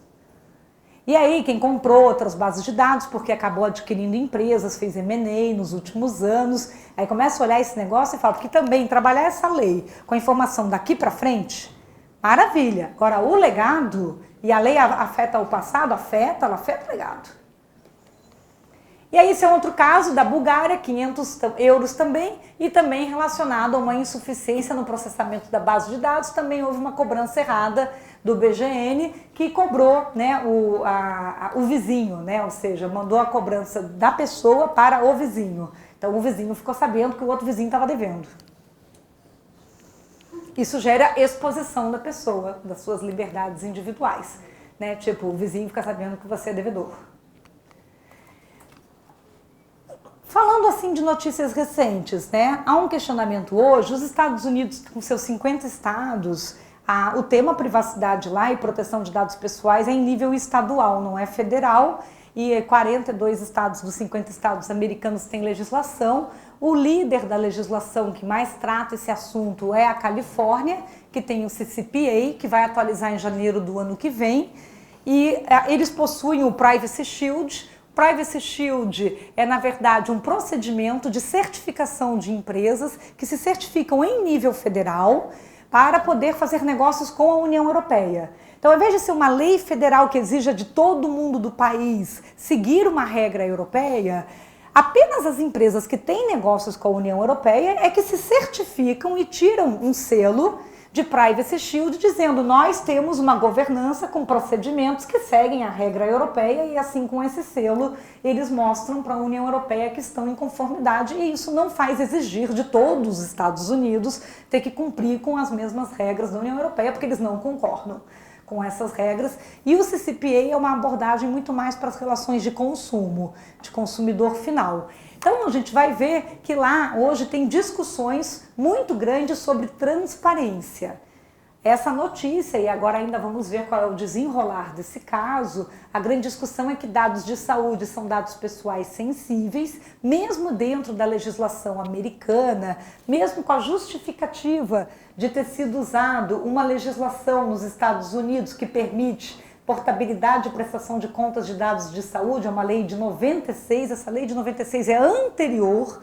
E aí, quem comprou outras bases de dados, porque acabou adquirindo empresas, fez M&A nos últimos anos, aí começa a olhar esse negócio e fala, porque também trabalhar essa lei com a informação daqui para frente, maravilha. Agora, o legado, e a lei afeta o passado, ela afeta o legado. E aí, esse é outro caso da Bulgária, 500 euros também, e também relacionado a uma insuficiência no processamento da base de dados, também houve uma cobrança errada do BGN, que cobrou, né, o vizinho, né, ou seja, mandou a cobrança da pessoa para o vizinho. Então, o vizinho ficou sabendo que o outro vizinho estava devendo. Isso gera exposição da pessoa, das suas liberdades individuais, né, tipo, o vizinho fica sabendo que você é devedor. Falando assim de notícias recentes, né? Há um questionamento hoje, os Estados Unidos com seus 50 estados, o tema privacidade lá e proteção de dados pessoais é em nível estadual, não é federal, e 42 estados dos 50 estados americanos têm legislação. O líder da legislação que mais trata esse assunto é a Califórnia, que tem o CCPA, que vai atualizar em janeiro do ano que vem, e eles possuem o Privacy Shield. Privacy Shield é, na verdade, um procedimento de certificação de empresas que se certificam em nível federal para poder fazer negócios com a União Europeia. Então, ao invés de ser uma lei federal que exija de todo mundo do país seguir uma regra europeia, apenas as empresas que têm negócios com a União Europeia é que se certificam e tiram um selo de Privacy Shield, dizendo nós temos uma governança com procedimentos que seguem a regra europeia e assim com esse selo eles mostram para a União Europeia que estão em conformidade e isso não faz exigir de todos os Estados Unidos ter que cumprir com as mesmas regras da União Europeia porque eles não concordam com essas regras e o CCPA é uma abordagem muito mais para as relações de consumo, de consumidor final. Então a gente vai ver que lá hoje tem discussões muito grandes sobre transparência. Essa notícia, e agora ainda vamos ver qual é o desenrolar desse caso, a grande discussão é que dados de saúde são dados pessoais sensíveis, mesmo dentro da legislação americana, mesmo com a justificativa de ter sido usado uma legislação nos Estados Unidos que permite portabilidade e prestação de contas de dados de saúde, é uma lei de 96, essa lei de 96 é anterior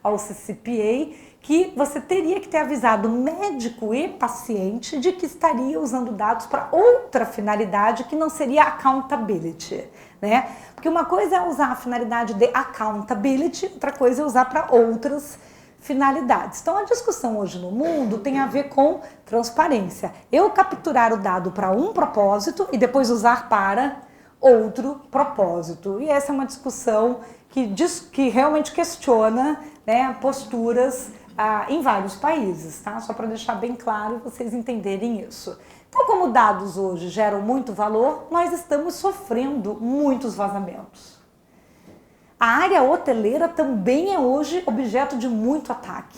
ao CCPA, que você teria que ter avisado médico e paciente de que estaria usando dados para outra finalidade que não seria accountability, né? Porque uma coisa é usar a finalidade de accountability, outra coisa é usar para outras finalidades. Então a discussão hoje no mundo tem a ver com transparência. Eu capturar o dado para um propósito e depois usar para outro propósito. E essa é uma discussão que realmente questiona, né, posturas em vários países, tá? Só para deixar bem claro e vocês entenderem isso. Então, como dados hoje geram muito valor, nós estamos sofrendo muitos vazamentos. A área hoteleira também é hoje objeto de muito ataque.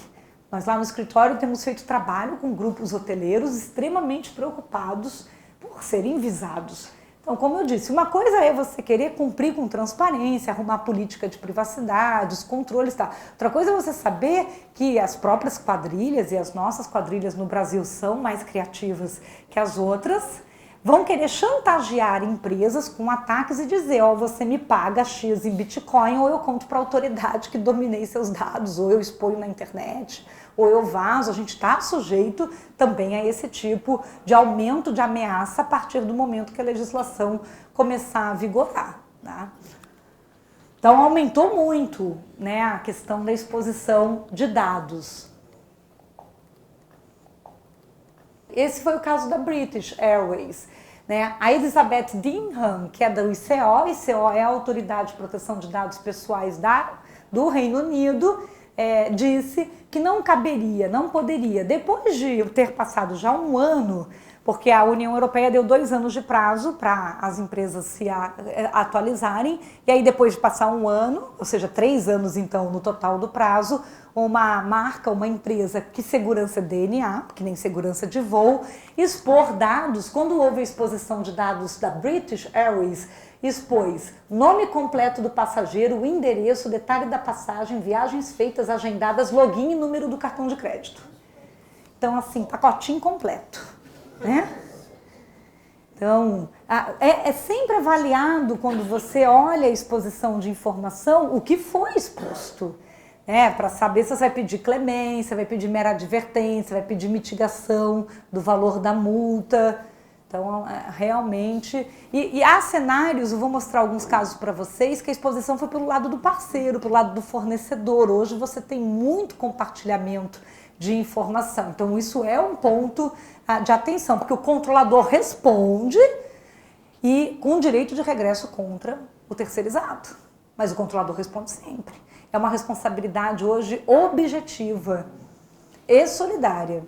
Nós lá no escritório temos feito trabalho com grupos hoteleiros extremamente preocupados por serem visados. Então, como eu disse, uma coisa é você querer cumprir com transparência, arrumar política de privacidade, os controles e tal. Outra coisa é você saber que as próprias quadrilhas e as nossas quadrilhas no Brasil são mais criativas que as outras, vão querer chantagear empresas com ataques e dizer, ó, você me paga X em Bitcoin ou eu conto para a autoridade que dominei seus dados, ou eu exponho na internet, ou eu vazo. A gente está sujeito também a esse tipo de aumento de ameaça a partir do momento que a legislação começar a vigorar, tá? Então aumentou muito, né, a questão da exposição de dados. Esse foi o caso da British Airways, né? A Elizabeth Denham, que é da ICO, ICO é a Autoridade de Proteção de Dados Pessoais do Reino Unido, disse que não caberia, não poderia, depois de ter passado já um ano, porque a União Europeia deu 2 anos de prazo para as empresas se atualizarem, e aí depois de passar um ano, ou seja, 3 anos então no total do prazo, uma marca, uma empresa que segurança DNA, que nem segurança de voo, expor dados. Quando houve a exposição de dados da British Airways, expôs nome completo do passageiro, o endereço, detalhe da passagem, viagens feitas, agendadas, login e número do cartão de crédito. Então, assim, pacotinho completo, né? Então, é sempre avaliado, quando você olha a exposição de informação, o que foi exposto. Para saber se você vai pedir clemência, vai pedir mera advertência, vai pedir mitigação do valor da multa. Então, realmente... E há cenários, eu vou mostrar alguns casos para vocês, que a exposição foi pelo lado do parceiro, pelo lado do fornecedor. Hoje você tem muito compartilhamento de informação. Então, isso é um ponto de atenção, porque o controlador responde e com direito de regresso contra o terceirizado. Mas o controlador responde sempre. É uma responsabilidade hoje objetiva e solidária.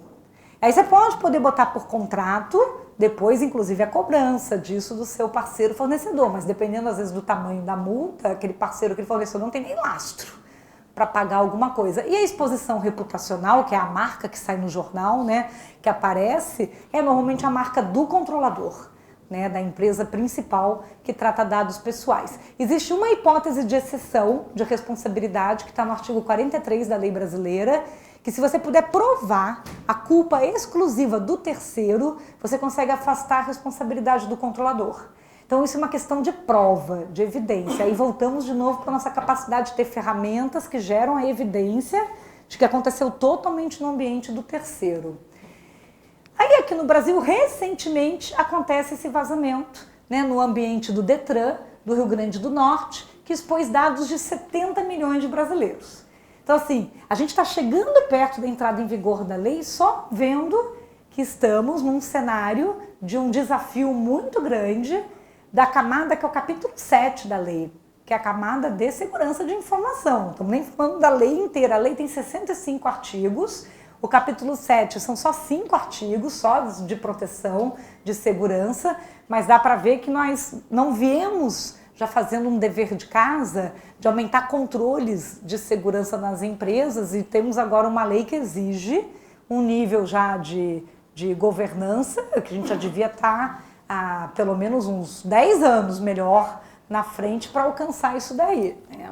Aí você pode poder botar por contrato, depois inclusive a cobrança disso do seu parceiro fornecedor, mas dependendo às vezes do tamanho da multa, aquele parceiro, aquele fornecedor não tem nem lastro para pagar alguma coisa. E a exposição reputacional, que é a marca que sai no jornal, né, que aparece, é normalmente a marca do controlador, né, da empresa principal que trata dados pessoais. Existe uma hipótese de exceção de responsabilidade que está no artigo 43 da lei brasileira, que se você puder provar a culpa exclusiva do terceiro, você consegue afastar a responsabilidade do controlador. Então isso é uma questão de prova, de evidência. Aí voltamos de novo para a nossa capacidade de ter ferramentas que geram a evidência de que aconteceu totalmente no ambiente do terceiro. Aí aqui no Brasil, recentemente, acontece esse vazamento, né, no ambiente do Detran, do Rio Grande do Norte, que expôs dados de 70 milhões de brasileiros. Então, assim, a gente está chegando perto da entrada em vigor da lei só vendo que estamos num cenário de um desafio muito grande da camada que é o capítulo 7 da lei, que é a camada de segurança de informação. Estamos nem falando da lei inteira. A lei tem 65 artigos, o capítulo 7 são só 5 artigos, só de proteção, de segurança, mas dá para ver que nós não viemos já fazendo um dever de casa de aumentar controles de segurança nas empresas, e temos agora uma lei que exige um nível já de governança, que a gente já devia estar há pelo menos uns 10 anos melhor na frente para alcançar isso daí, né?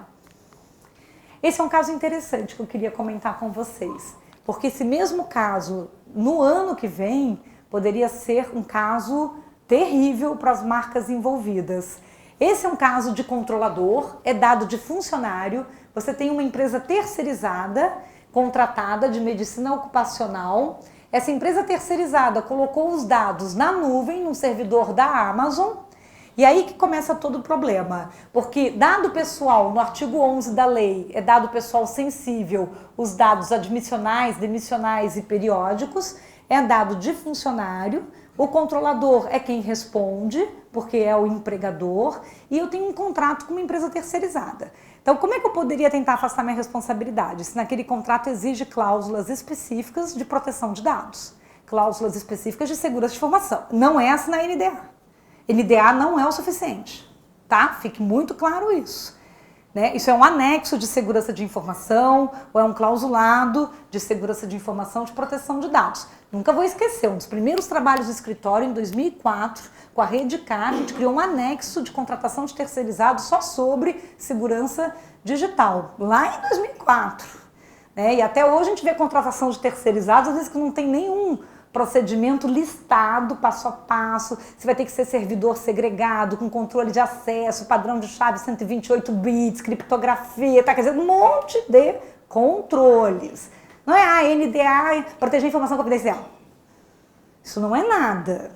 Esse é um caso interessante que eu queria comentar com vocês, porque esse mesmo caso, no ano que vem, poderia ser um caso terrível para as marcas envolvidas. Esse é um caso de controlador, é dado de funcionário, você tem uma empresa terceirizada, contratada de medicina ocupacional. Essa empresa terceirizada colocou os dados na nuvem, no servidor da Amazon, e aí que começa todo o problema, porque dado pessoal, no artigo 11 da lei, é dado pessoal sensível, os dados admissionais, demissionais e periódicos, é dado de funcionário, o controlador é quem responde, porque é o empregador, e eu tenho um contrato com uma empresa terceirizada. Então, como é que eu poderia tentar afastar minha responsabilidade? Se naquele contrato exige cláusulas específicas de proteção de dados, cláusulas específicas de segurança de informação. Não é assinar NDA. NDA não é o suficiente, tá? Fique muito claro isso. né? Isso é um anexo de segurança de informação ou é um clausulado de segurança de informação de proteção de dados. Nunca vou esquecer, um dos primeiros trabalhos do escritório, em 2004, com a Redcar, a gente criou um anexo de contratação de terceirizados só sobre segurança digital, lá em 2004. Né? E até hoje a gente vê contratação de terceirizados, às vezes que não tem nenhum procedimento listado, passo a passo, você vai ter que ser servidor segregado, com controle de acesso, padrão de chave 128 bits, criptografia, tá? Quer dizer, um monte de controles. Não é a NDA, proteger a informação confidencial. Isso não é nada.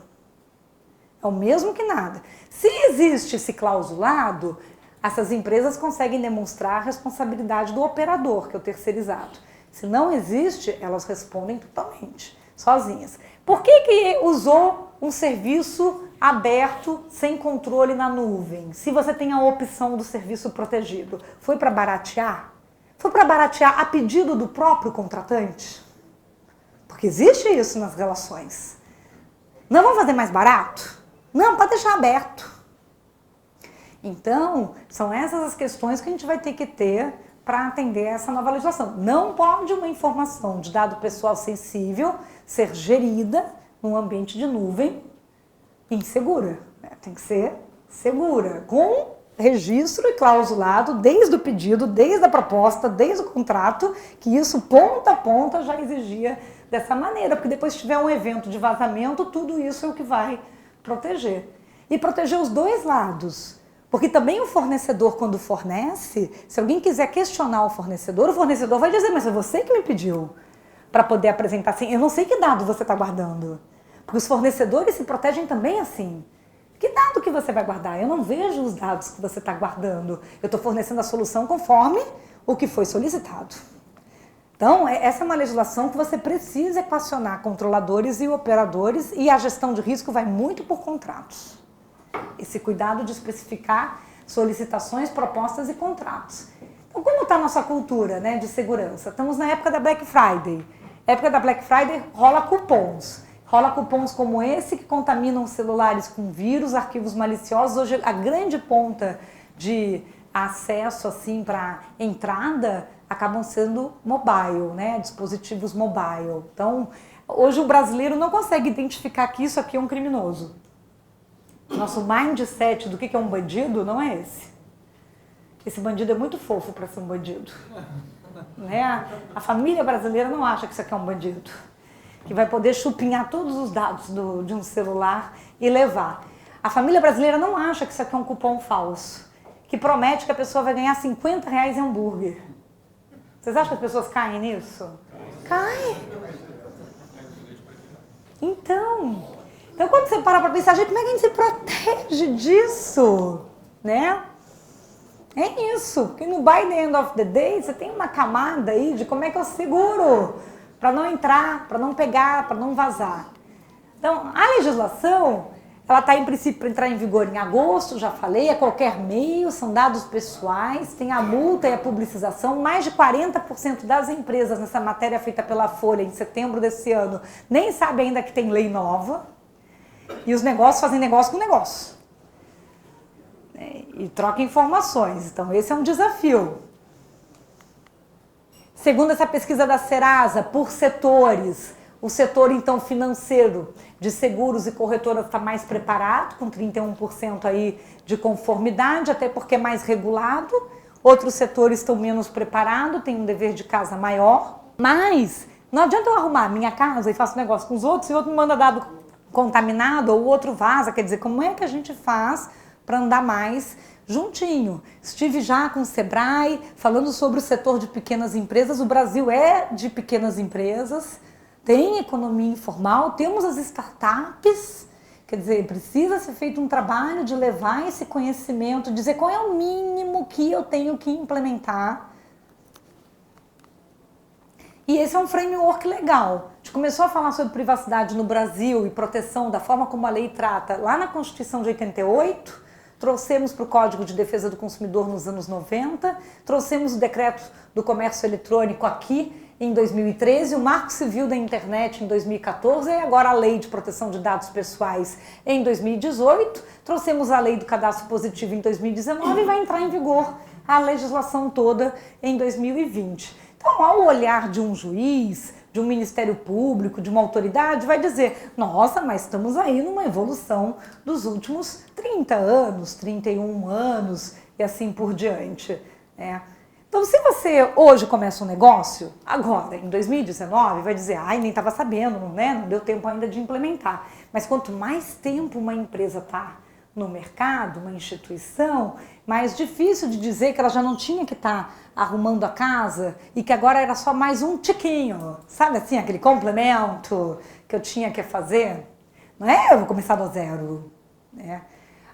É o mesmo que nada. Se existe esse clausulado, essas empresas conseguem demonstrar a responsabilidade do operador, que é o terceirizado. Se não existe, elas respondem totalmente, sozinhas. Por que usou um serviço aberto, sem controle na nuvem, se você tem a opção do serviço protegido? Foi para baratear? Foi para baratear a pedido do próprio contratante? Porque existe isso nas relações. Não vamos fazer mais barato? Não, pode deixar aberto. Então, são essas as questões que a gente vai ter que ter para atender essa nova legislação. Não pode uma informação de dado pessoal sensível ser gerida num ambiente de nuvem insegura. Tem que ser segura, com registro e clausulado desde o pedido, desde a proposta, desde o contrato, que isso ponta a ponta já exigia dessa maneira, porque depois se tiver um evento de vazamento, tudo isso é o que vai proteger. E proteger os dois lados. Porque também o fornecedor, quando fornece, se alguém quiser questionar o fornecedor vai dizer, mas foi você que me pediu para poder apresentar assim. Eu não sei que dado você está guardando. Porque os fornecedores se protegem também assim. Que dado que você vai guardar? Eu não vejo os dados que você está guardando. Eu estou fornecendo a solução conforme o que foi solicitado. Então, essa é uma legislação que você precisa equacionar controladores e operadores, e a gestão de risco vai muito por contratos. Esse cuidado de especificar solicitações, propostas e contratos. Então, como está a nossa cultura, né, de segurança? Estamos na época da Black Friday. Na época da Black Friday rola cupons. Rola cupons como esse que contaminam celulares com vírus, arquivos maliciosos. Hoje a grande ponta de acesso assim para entrada acabam sendo mobile, né, dispositivos mobile. Então, hoje o brasileiro não consegue identificar que isso aqui é um criminoso. Nosso mindset do que é um bandido não é esse. Esse bandido é muito fofo para ser um bandido. Né? A família brasileira não acha que isso aqui é um bandido. Que vai poder chupinhar todos os dados de um celular e levar. A família brasileira não acha que isso aqui é um cupom falso. Que promete que a pessoa vai ganhar R$50 em hambúrguer. Vocês acham que as pessoas caem nisso? Caem. Então, quando você para pensar, gente, como é que a gente se protege disso? Né? É isso. Porque no by the end of the day, você tem uma camada aí de como é que eu seguro para não entrar, para não pegar, para não vazar. Então, a legislação, ela está em princípio para entrar em vigor em agosto, já falei, a qualquer meio, são dados pessoais, tem a multa e a publicização. Mais de 40% das empresas nessa matéria feita pela Folha em setembro desse ano nem sabe ainda que tem lei nova. E os negócios fazem negócio com negócio. E trocam informações. Então, esse é um desafio. Segundo essa pesquisa da Serasa, por setores, o setor, então, financeiro de seguros e corretoras está mais preparado, com 31% aí de conformidade, até porque é mais regulado. Outros setores estão menos preparados, têm um dever de casa maior. Mas não adianta eu arrumar minha casa e faço negócio com os outros e o outro me manda dado contaminado ou o outro vaza. Quer dizer, como é que a gente faz para andar mais juntinho? Estive já com o Sebrae falando sobre o setor de pequenas empresas. O Brasil é de pequenas empresas, tem economia informal, temos as startups. Quer dizer, precisa ser feito um trabalho de levar esse conhecimento, dizer qual é o mínimo que eu tenho que implementar. E esse é um framework legal. A gente começou a falar sobre privacidade no Brasil e proteção da forma como a lei trata lá na Constituição de 88, trouxemos para o Código de Defesa do Consumidor nos anos 90, trouxemos o Decreto do Comércio Eletrônico aqui em 2013, o Marco Civil da Internet em 2014 e agora a Lei de Proteção de Dados Pessoais em 2018, trouxemos a Lei do Cadastro Positivo em 2019 e vai entrar em vigor a legislação toda em 2020. Então, ao olhar de um juiz, de um Ministério Público, de uma autoridade, vai dizer, nossa, mas estamos aí numa evolução dos últimos 30 anos, 31 anos e assim por diante, né? Então, se você hoje começa um negócio, agora, em 2019, vai dizer, ai, nem estava sabendo, né? Não deu tempo ainda de implementar. Mas quanto mais tempo uma empresa está no mercado, uma instituição, mais difícil de dizer que ela já não tinha que estar arrumando a casa e que agora era só mais um tiquinho, sabe assim, aquele complemento que eu tinha que fazer. Não é eu vou começar do zero, né?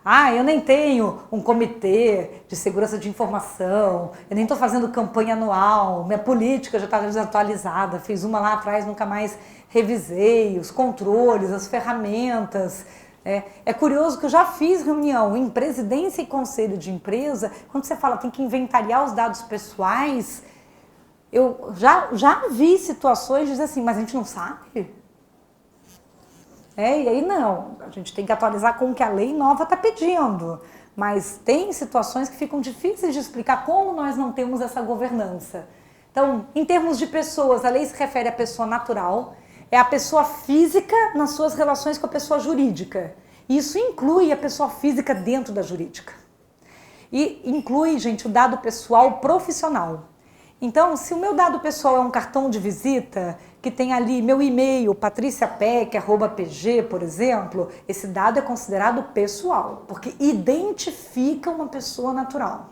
Ah, eu nem tenho um comitê de segurança de informação, eu nem estou fazendo campanha anual, minha política já está desatualizada, fiz uma lá atrás, nunca mais revisei, os controles, as ferramentas. É curioso que eu já fiz reunião em presidência e conselho de empresa, quando você fala tem que inventariar os dados pessoais, eu já vi situações de dizer assim, mas a gente não sabe. E aí não, a gente tem que atualizar com o que a lei nova está pedindo, mas tem situações que ficam difíceis de explicar como nós não temos essa governança. Então, em termos de pessoas, a lei se refere à pessoa natural, é a pessoa física nas suas relações com a pessoa jurídica. Isso inclui a pessoa física dentro da jurídica. E inclui, gente, o dado pessoal profissional. Então, se o meu dado pessoal é um cartão de visita, que tem ali meu e-mail, patriciapec@pg, por exemplo, esse dado é considerado pessoal, porque identifica uma pessoa natural.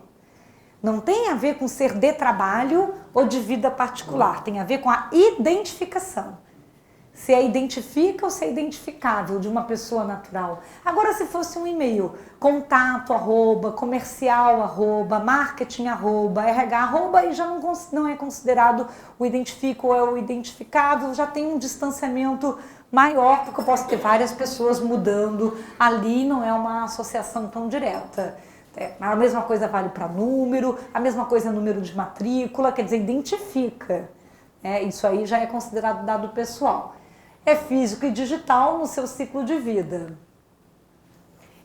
Não tem a ver com ser de trabalho ou de vida particular, tem a ver com a identificação. Se é identifica ou se é identificável de uma pessoa natural. Agora, se fosse um e-mail, contato, comercial, marketing, RH, aí já não é considerado o identifico ou é o identificável, já tem um distanciamento maior, porque eu posso ter várias pessoas mudando ali, não é uma associação tão direta. A mesma coisa vale para número, a mesma coisa é número de matrícula, quer dizer, identifica. Isso aí já é considerado dado pessoal. É físico e digital no seu ciclo de vida.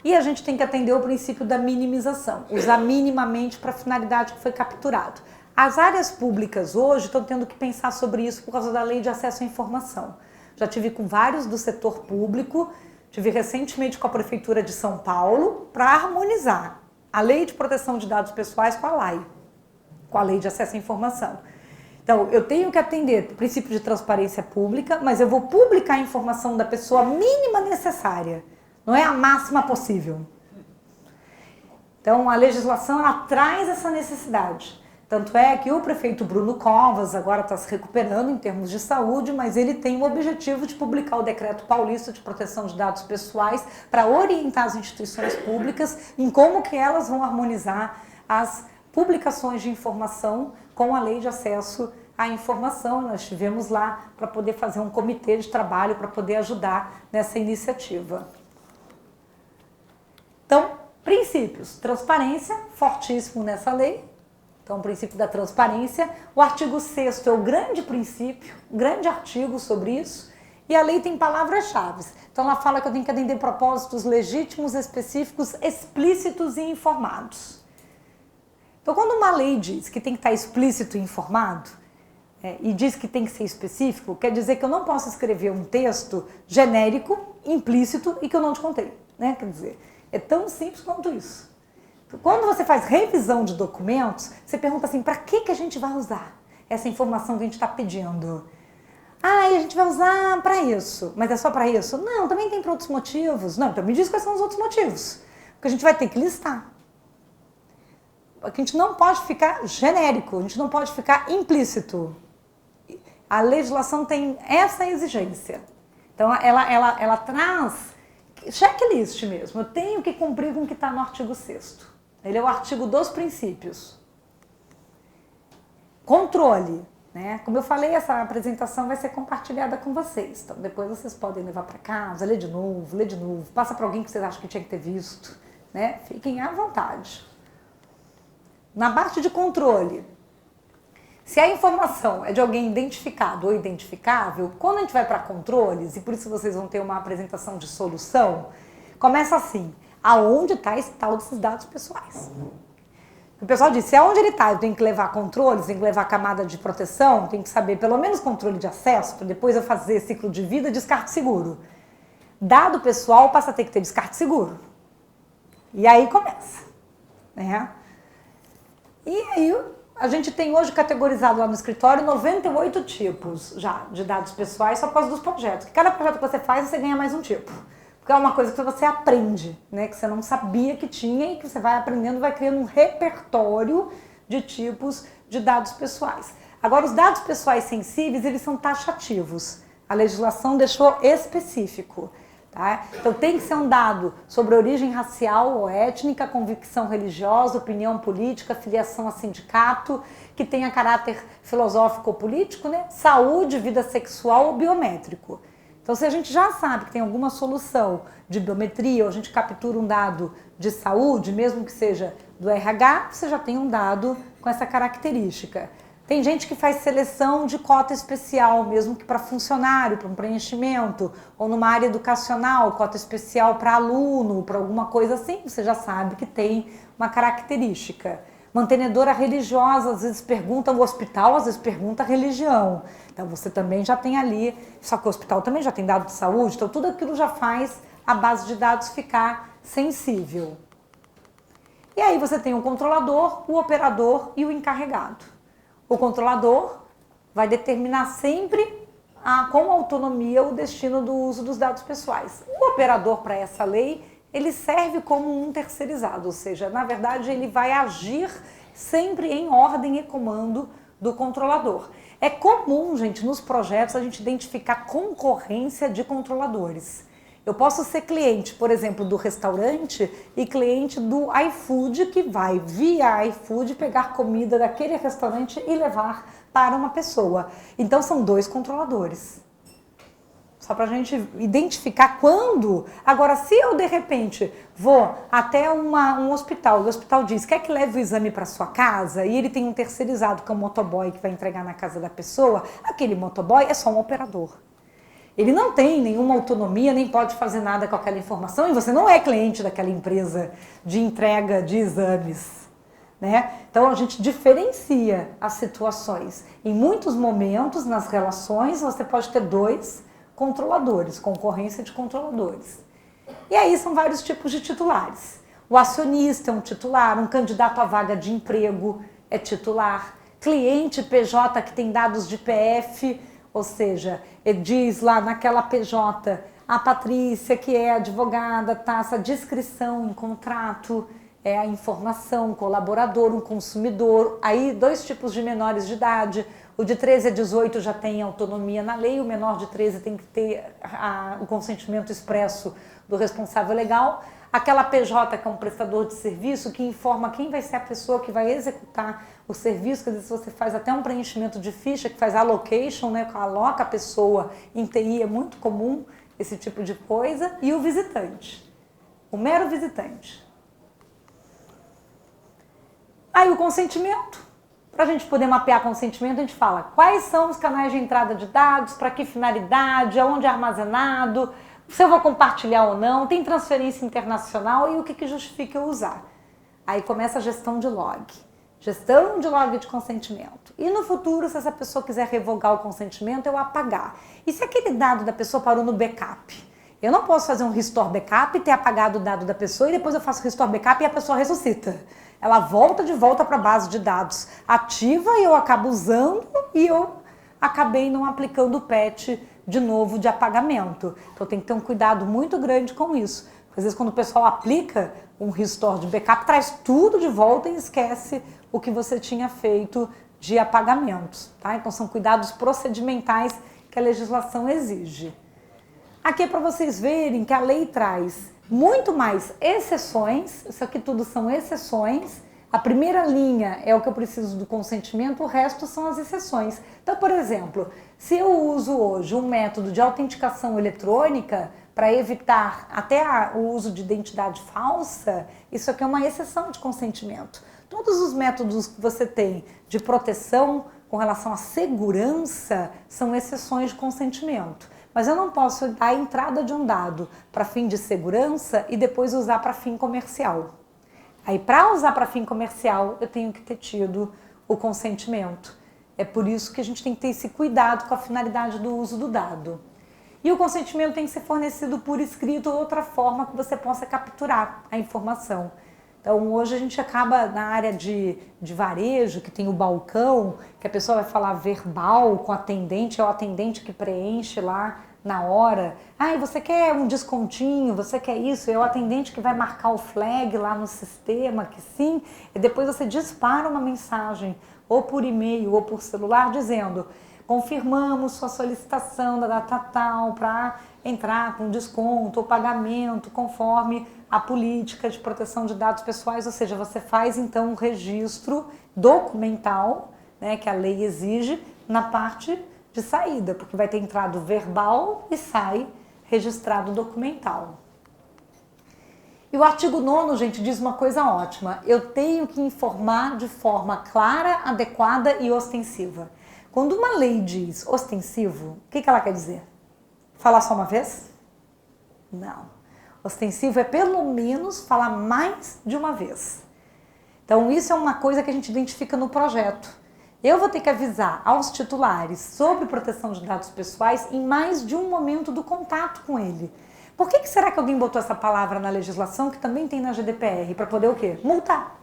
E a gente tem que atender o princípio da minimização, usar minimamente para a finalidade que foi capturado. As áreas públicas hoje estão tendo que pensar sobre isso por causa da Lei de Acesso à Informação. Já tive com vários do setor público, tive recentemente com a Prefeitura de São Paulo para harmonizar a Lei de Proteção de Dados Pessoais com a LAI, com a Lei de Acesso à Informação. Então, eu tenho que atender o princípio de transparência pública, mas eu vou publicar a informação da pessoa mínima necessária, não é a máxima possível. Então, a legislação ela traz essa necessidade. Tanto é que o prefeito Bruno Covas agora está se recuperando em termos de saúde, mas ele tem o objetivo de publicar o Decreto Paulista de Proteção de Dados Pessoais para orientar as instituições públicas em como que elas vão harmonizar as publicações de informação com a Lei de Acesso à Informação. Nós estivemos lá para poder fazer um comitê de trabalho para poder ajudar nessa iniciativa. Então, princípios. Transparência, fortíssimo nessa lei. Então, o princípio da transparência. O artigo 6º é o grande princípio, grande artigo sobre isso. E a lei tem palavras-chave. Então, ela fala que eu tenho que atender propósitos legítimos, específicos, explícitos e informados. Então, quando uma lei diz que tem que estar explícito e informado, e diz que tem que ser específico, quer dizer que eu não posso escrever um texto genérico, implícito e que eu não te contei, né? Quer dizer, é tão simples quanto isso. Então, quando você faz revisão de documentos, você pergunta assim, para que a gente vai usar essa informação que a gente está pedindo? Ah, e a gente vai usar para isso, mas é só para isso? Não, também tem para outros motivos. Não, então me diz quais são os outros motivos, porque a gente vai ter que listar. A gente não pode ficar genérico, a gente não pode ficar implícito. A legislação tem essa exigência. Então, ela traz checklist mesmo. Eu tenho que cumprir com o que está no artigo 6º. Ele é o artigo dos princípios. Controle. Né? Como eu falei, essa apresentação vai ser compartilhada com vocês. Então, depois vocês podem levar para casa, ler de novo, passa para alguém que vocês acham que tinha que ter visto. Né? Fiquem à vontade. Na parte de controle, se a informação é de alguém identificado ou identificável, quando a gente vai para controles, e por isso vocês vão ter uma apresentação de solução, começa assim, aonde está esse tal desses dados pessoais? O pessoal disse, aonde ele está? Eu tenho que levar controles, tenho que levar camada de proteção, tenho que saber pelo menos controle de acesso, para depois eu fazer ciclo de vida, descarte seguro. Dado pessoal passa a ter que ter descarte seguro. E aí começa, né? E aí a gente tem hoje categorizado lá no escritório 98 tipos já de dados pessoais só por causa dos projetos. Que cada projeto que você faz, você ganha mais um tipo. Porque é uma coisa que você aprende, né? Que você não sabia que tinha e que você vai aprendendo, vai criando um repertório de tipos de dados pessoais. Agora, os dados pessoais sensíveis, eles são taxativos. A legislação deixou específico. Tá? Então tem que ser um dado sobre origem racial ou étnica, convicção religiosa, opinião política, filiação a sindicato, que tenha caráter filosófico ou político, né? Saúde, vida sexual ou biométrico. Então se a gente já sabe que tem alguma solução de biometria ou a gente captura um dado de saúde, mesmo que seja do RH, você já tem um dado com essa característica. Tem gente que faz seleção de cota especial, mesmo que para funcionário, para um preenchimento, ou numa área educacional, cota especial para aluno, para alguma coisa assim, você já sabe que tem uma característica. Mantenedora religiosa, às vezes pergunta o hospital, às vezes pergunta a religião. Então você também já tem ali, só que o hospital também já tem dado de saúde, então tudo aquilo já faz a base de dados ficar sensível. E aí você tem o controlador, o operador e o encarregado. O controlador vai determinar sempre com autonomia o destino do uso dos dados pessoais. O operador para essa lei, ele serve como um terceirizado, ou seja, na verdade ele vai agir sempre em ordem e comando do controlador. É comum, gente, nos projetos a gente identificar concorrência de controladores. Eu posso ser cliente, por exemplo, do restaurante e cliente do iFood, que vai via iFood pegar comida daquele restaurante e levar para uma pessoa. Então são dois controladores. Só para a gente identificar quando. Agora, se eu de repente vou até um hospital e o hospital diz, quer que leve o exame para sua casa, e ele tem um terceirizado que é um motoboy que vai entregar na casa da pessoa, aquele motoboy é só um operador. Ele não tem nenhuma autonomia, nem pode fazer nada com aquela informação e você não é cliente daquela empresa de entrega de exames, né? Então a gente diferencia as situações. Em muitos momentos, nas relações, você pode ter dois controladores, concorrência de controladores. E aí são vários tipos de titulares. O acionista é um titular, um candidato à vaga de emprego é titular, cliente PJ que tem dados de PF, ou seja, ele diz lá naquela PJ, a Patrícia, que é advogada, tá, essa descrição em contrato, é a informação, colaborador, um consumidor, aí dois tipos de menores de idade, o de 13 a 18 já tem autonomia na lei, o menor de 13 tem que ter o consentimento expresso do responsável legal, aquela PJ que é um prestador de serviço que informa quem vai ser a pessoa que vai executar o serviço, quer dizer, se você faz até um preenchimento de ficha, que faz allocation, né, aloca a pessoa em TI, é muito comum esse tipo de coisa, e o visitante, o mero visitante. Aí o consentimento, para a gente poder mapear consentimento, a gente fala quais são os canais de entrada de dados, para que finalidade, aonde é armazenado, se eu vou compartilhar ou não, tem transferência internacional e o que justifica eu usar. Aí começa a gestão de log. Gestão de log de consentimento. E no futuro, se essa pessoa quiser revogar o consentimento, eu apagar. E se aquele dado da pessoa parou no backup? Eu não posso fazer um restore backup e ter apagado o dado da pessoa e depois eu faço restore backup e a pessoa ressuscita. Ela volta de volta para a base de dados ativa e eu acabo usando e eu acabei não aplicando o patch de novo de apagamento. Então tem que ter um cuidado muito grande com isso. Às vezes quando o pessoal aplica um restore de backup, traz tudo de volta e esquece o que você tinha feito de apagamentos. Tá? Então são cuidados procedimentais que a legislação exige. Aqui é para vocês verem que a lei traz muito mais exceções, isso aqui tudo são exceções. A primeira linha é o que eu preciso do consentimento, o resto são as exceções. Então, por exemplo, se eu uso hoje um método de autenticação eletrônica para evitar até o uso de identidade falsa, isso aqui é uma exceção de consentimento. Todos os métodos que você tem de proteção com relação à segurança são exceções de consentimento. Mas eu não posso dar a entrada de um dado para fim de segurança e depois usar para fim comercial. Aí, para usar para fim comercial, eu tenho que ter tido o consentimento. É por isso que a gente tem que ter esse cuidado com a finalidade do uso do dado. E o consentimento tem que ser fornecido por escrito ou outra forma que você possa capturar a informação. Então, hoje a gente acaba na área de varejo, que tem o balcão, que a pessoa vai falar verbal com o atendente, é o atendente que preenche lá na hora. Ah, você quer um descontinho, você quer isso, é o atendente que vai marcar o flag lá no sistema, que sim, e depois você dispara uma mensagem, ou por e-mail ou por celular, dizendo: confirmamos sua solicitação da data tal para entrar com desconto ou pagamento conforme a política de proteção de dados pessoais, ou seja, você faz então um registro documental, né, que a lei exige, na parte de saída, porque vai ter entrado verbal e sai registrado documental. E o artigo 9º, gente, diz uma coisa ótima: eu tenho que informar de forma clara, adequada e ostensiva. Quando uma lei diz ostensivo, o que ela quer dizer? Falar só uma vez? Não. Ostensivo é pelo menos falar mais de uma vez. Então isso é uma coisa que a gente identifica no projeto. Eu vou ter que avisar aos titulares sobre proteção de dados pessoais em mais de um momento do contato com ele. Por que será que alguém botou essa palavra na legislação, que também tem na GDPR, para poder o quê? Multar.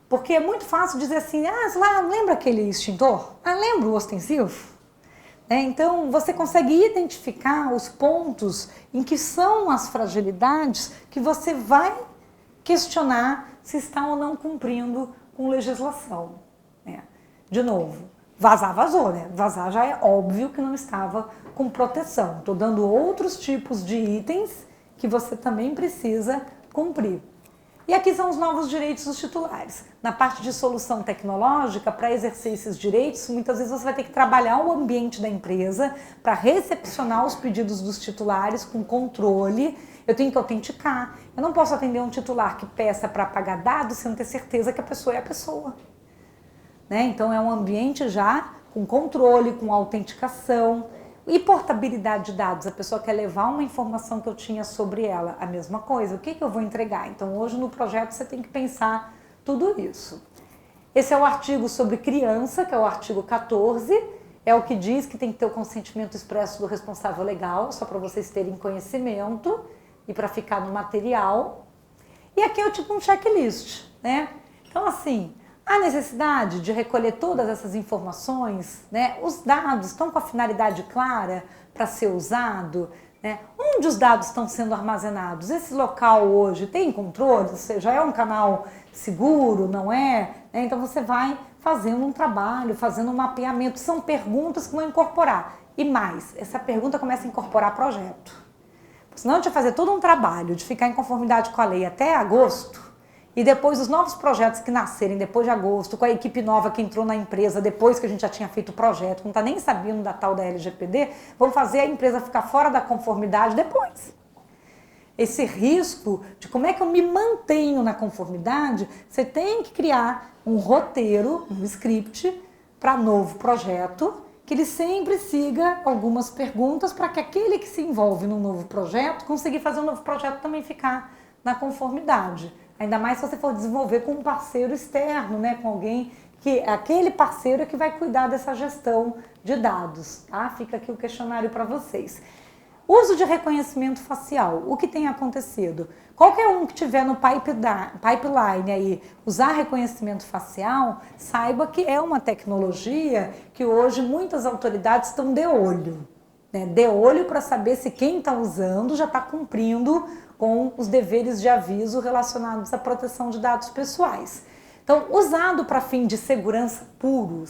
Porque é muito fácil dizer assim: ah, lembra aquele extintor? Ah, lembra o ostensivo? Então, você consegue identificar os pontos em que são as fragilidades que você vai questionar se está ou não cumprindo com legislação. De novo, vazar, vazou, né? Vazar já é óbvio que não estava com proteção. Estou dando outros tipos de itens que você também precisa cumprir. E aqui são os novos direitos dos titulares. Na parte de solução tecnológica, para exercer esses direitos, muitas vezes você vai ter que trabalhar o ambiente da empresa para recepcionar os pedidos dos titulares com controle. Eu tenho que autenticar. Eu não posso atender um titular que peça para apagar dados sem ter certeza que a pessoa é a pessoa. Então é um ambiente já com controle, com autenticação. E portabilidade de dados, a pessoa quer levar uma informação que eu tinha sobre ela, a mesma coisa, o que eu vou entregar? Então hoje no projeto você tem que pensar tudo isso. Esse é o artigo sobre criança, que é o artigo 14, é o que diz que tem que ter o consentimento expresso do responsável legal, só para vocês terem conhecimento e para ficar no material. E aqui é tipo um checklist, né? Então assim, a necessidade de recolher todas essas informações, os dados estão com a finalidade clara para ser usado, onde os dados estão sendo armazenados, esse local hoje tem controle, ou seja, é um canal seguro, não é? Então você vai fazendo um trabalho, fazendo um mapeamento, são perguntas que vão incorporar. E mais, essa pergunta começa a incorporar projeto. Senão a gente vai fazer todo um trabalho de ficar em conformidade com a lei até agosto, e depois os novos projetos que nascerem depois de agosto, com a equipe nova que entrou na empresa depois que a gente já tinha feito o projeto, não está nem sabendo da tal da LGPD, vão fazer a empresa ficar fora da conformidade depois. Esse risco de como é que eu me mantenho na conformidade, você tem que criar um roteiro, um script para novo projeto, que ele sempre siga algumas perguntas para que aquele que se envolve num novo projeto conseguir fazer um novo projeto também ficar na conformidade. Ainda mais se você for desenvolver com um parceiro externo, com alguém que aquele parceiro é que vai cuidar dessa gestão de dados, tá? Fica aqui o questionário para vocês. Uso de reconhecimento facial, o que tem acontecido? Qualquer um que tiver no pipeline aí, usar reconhecimento facial, saiba que é uma tecnologia que hoje muitas autoridades estão de olho. De olho para saber se quem está usando já está cumprindo com os deveres de aviso relacionados à proteção de dados pessoais. Então, usado para fim de segurança puro,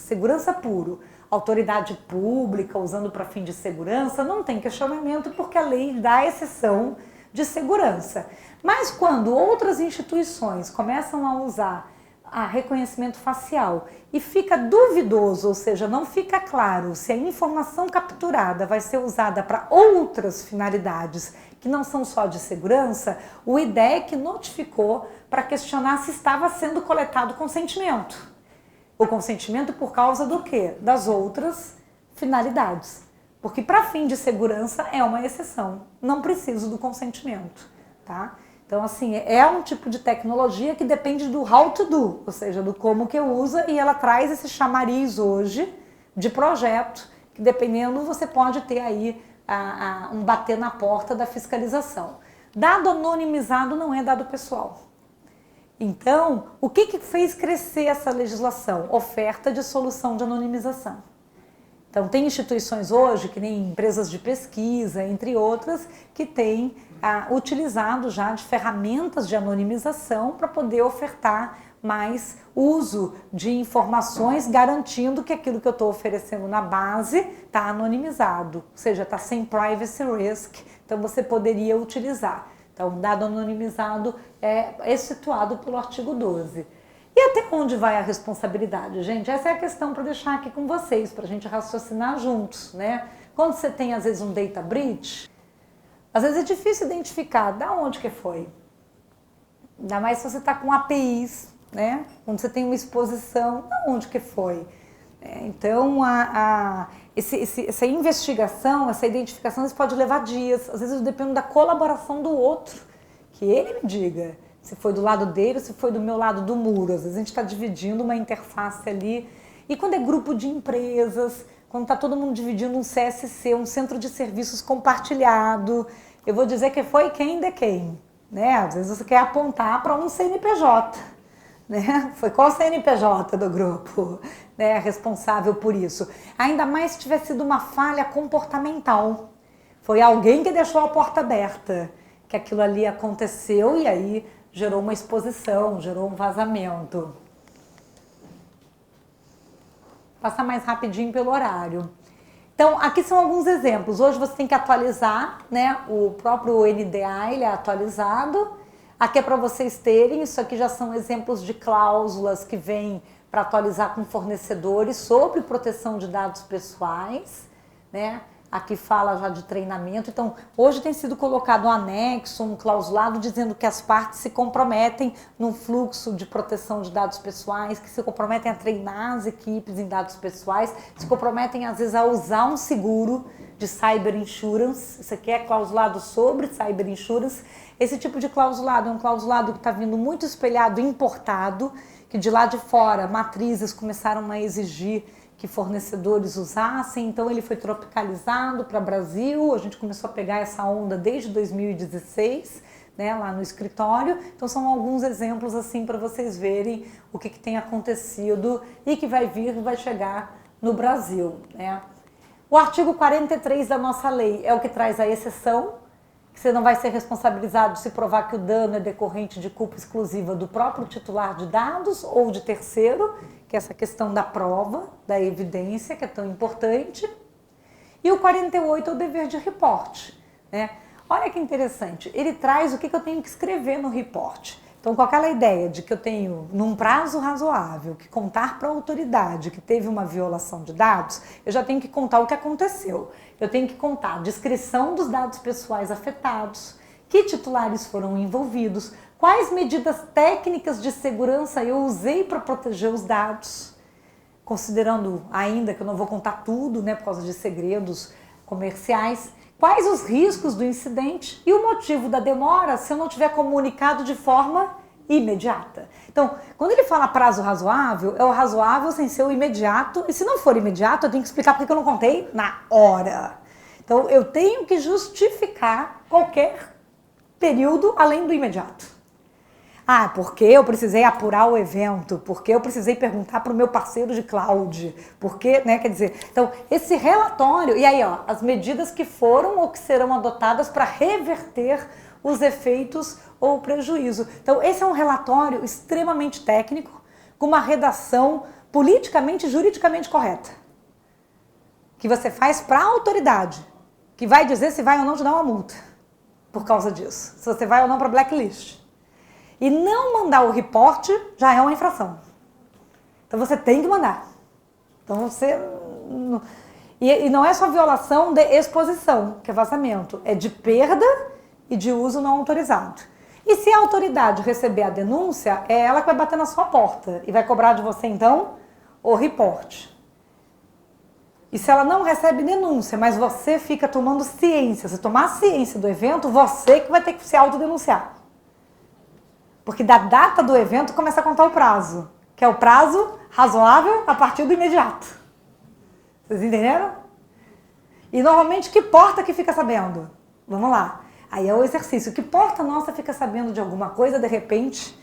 autoridade pública usando para fim de segurança, não tem questionamento porque a lei dá exceção de segurança. Mas quando outras instituições começam a usar a reconhecimento facial e fica duvidoso, ou seja, não fica claro se a informação capturada vai ser usada para outras finalidades que não são só de segurança, o IDEC notificou para questionar se estava sendo coletado consentimento. O consentimento por causa do quê? Das outras finalidades. Porque para fim de segurança é uma exceção, não preciso do consentimento, tá? Então, assim, é um tipo de tecnologia que depende do how to do, ou seja, do como que eu uso, e ela traz esse chamariz hoje de projeto, que dependendo você pode ter aí um bater na porta da fiscalização. Dado anonimizado não é dado pessoal. Então, o que fez crescer essa legislação? Oferta de solução de anonimização. Então, tem instituições hoje, que nem empresas de pesquisa, entre outras, que têm utilizado já de ferramentas de anonimização para poder ofertar mais uso de informações, garantindo que aquilo que eu estou oferecendo na base está anonimizado, ou seja, está sem privacy risk, então você poderia utilizar. Então, dado anonimizado é excetuado pelo artigo 12. E até onde vai a responsabilidade, gente? Essa é a questão para deixar aqui com vocês, para a gente raciocinar juntos, né? Quando você tem, às vezes, um data breach, às vezes é difícil identificar de onde que foi. Ainda mais se você está com APIs, né? Quando você tem uma exposição, de onde que foi. Então, essa investigação, essa identificação, isso pode levar dias. Às vezes, depende da colaboração do outro, que ele me diga se foi do lado dele ou se foi do meu lado do muro. Às vezes a gente está dividindo uma interface ali. E quando é grupo de empresas, quando está todo mundo dividindo um CSC, um centro de serviços compartilhado, eu vou dizer que foi quem de quem, né? Às vezes você quer apontar para um CNPJ, né? Foi qual CNPJ do grupo, né, responsável por isso? Ainda mais se tivesse sido uma falha comportamental. Foi alguém que deixou a porta aberta, que aquilo ali aconteceu e aí gerou uma exposição, gerou um vazamento. Passar mais rapidinho pelo horário. Então, aqui são alguns exemplos. Hoje você tem que atualizar, né? O próprio NDA, ele é atualizado. Aqui é para vocês terem, isso aqui já são exemplos de cláusulas que vêm para atualizar com fornecedores sobre proteção de dados pessoais, né? Aqui fala já de treinamento. Então, hoje tem sido colocado um anexo, um clausulado, dizendo que as partes se comprometem num fluxo de proteção de dados pessoais, que se comprometem a treinar as equipes em dados pessoais, se comprometem, às vezes, a usar um seguro de cyber insurance. Isso aqui é clausulado sobre cyber insurance. Esse tipo de clausulado é um clausulado que está vindo muito espelhado, importado, que de lá de fora, matrizes começaram a exigir que fornecedores usassem, então ele foi tropicalizado para o Brasil, a gente começou a pegar essa onda desde 2016, né, lá no escritório. Então são alguns exemplos assim para vocês verem o que tem acontecido e que vai vir e vai chegar no Brasil, né. O artigo 43 da nossa lei é o que traz a exceção, que você não vai ser responsabilizado se provar que o dano é decorrente de culpa exclusiva do próprio titular de dados ou de terceiro, que é essa questão da prova, da evidência, que é tão importante. E o 48 é o dever de reporte, né? Olha que interessante, ele traz o que eu tenho que escrever no reporte. Então, com aquela ideia de que eu tenho, num prazo razoável, que contar para a autoridade que teve uma violação de dados, eu já tenho que contar o que aconteceu. Eu tenho que contar a descrição dos dados pessoais afetados, que titulares foram envolvidos, quais medidas técnicas de segurança eu usei para proteger os dados, considerando ainda que eu não vou contar tudo, né, por causa de segredos comerciais, quais os riscos do incidente e o motivo da demora se eu não tiver comunicado de forma imediata. Então, quando ele fala prazo razoável, é o razoável sem ser o imediato, e se não for imediato, eu tenho que explicar porque eu não contei na hora. Então, eu tenho que justificar qualquer período além do imediato. Ah, porque eu precisei apurar o evento, porque eu precisei perguntar para o meu parceiro de cloud, porque, né, quer dizer, então, esse relatório, e aí, ó, as medidas que foram ou que serão adotadas para reverter os efeitos ou o prejuízo. Então, esse é um relatório extremamente técnico, com uma redação politicamente e juridicamente correta, que você faz para a autoridade, que vai dizer se vai ou não te dar uma multa por causa disso, se você vai ou não para blacklist. E não mandar o reporte já é uma infração. Então você tem que mandar. Então você... E não é só violação de exposição, que é vazamento. É de perda e de uso não autorizado. E se a autoridade receber a denúncia, é ela que vai bater na sua porta e vai cobrar de você, então, o reporte. E se ela não recebe denúncia, mas você fica tomando ciência, se tomar ciência do evento, você que vai ter que se autodenunciar. Porque da data do evento começa a contar o prazo, que é o prazo razoável a partir do imediato. Vocês entenderam? E normalmente que porta que fica sabendo? Vamos lá. Aí é o exercício. Que porta nossa fica sabendo de alguma coisa de repente?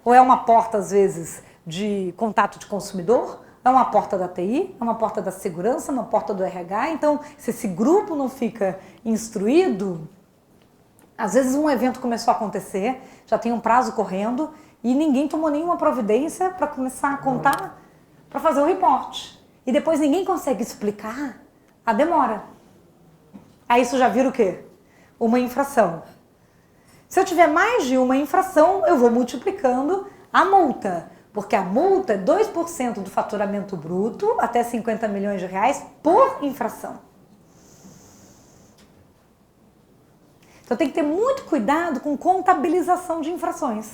Ou é uma porta, às vezes, de contato de consumidor? É uma porta da TI? É uma porta da segurança? Uma porta do RH? Então, se esse grupo não fica instruído, às vezes um evento começou a acontecer, já tem um prazo correndo e ninguém tomou nenhuma providência para começar a contar, para fazer o reporte. E depois ninguém consegue explicar a demora. Aí isso já vira o quê? Uma infração. Se eu tiver mais de uma infração, eu vou multiplicando a multa. Porque a multa é 2% do faturamento bruto até 50 milhões de reais por infração. Então tem que ter muito cuidado com contabilização de infrações.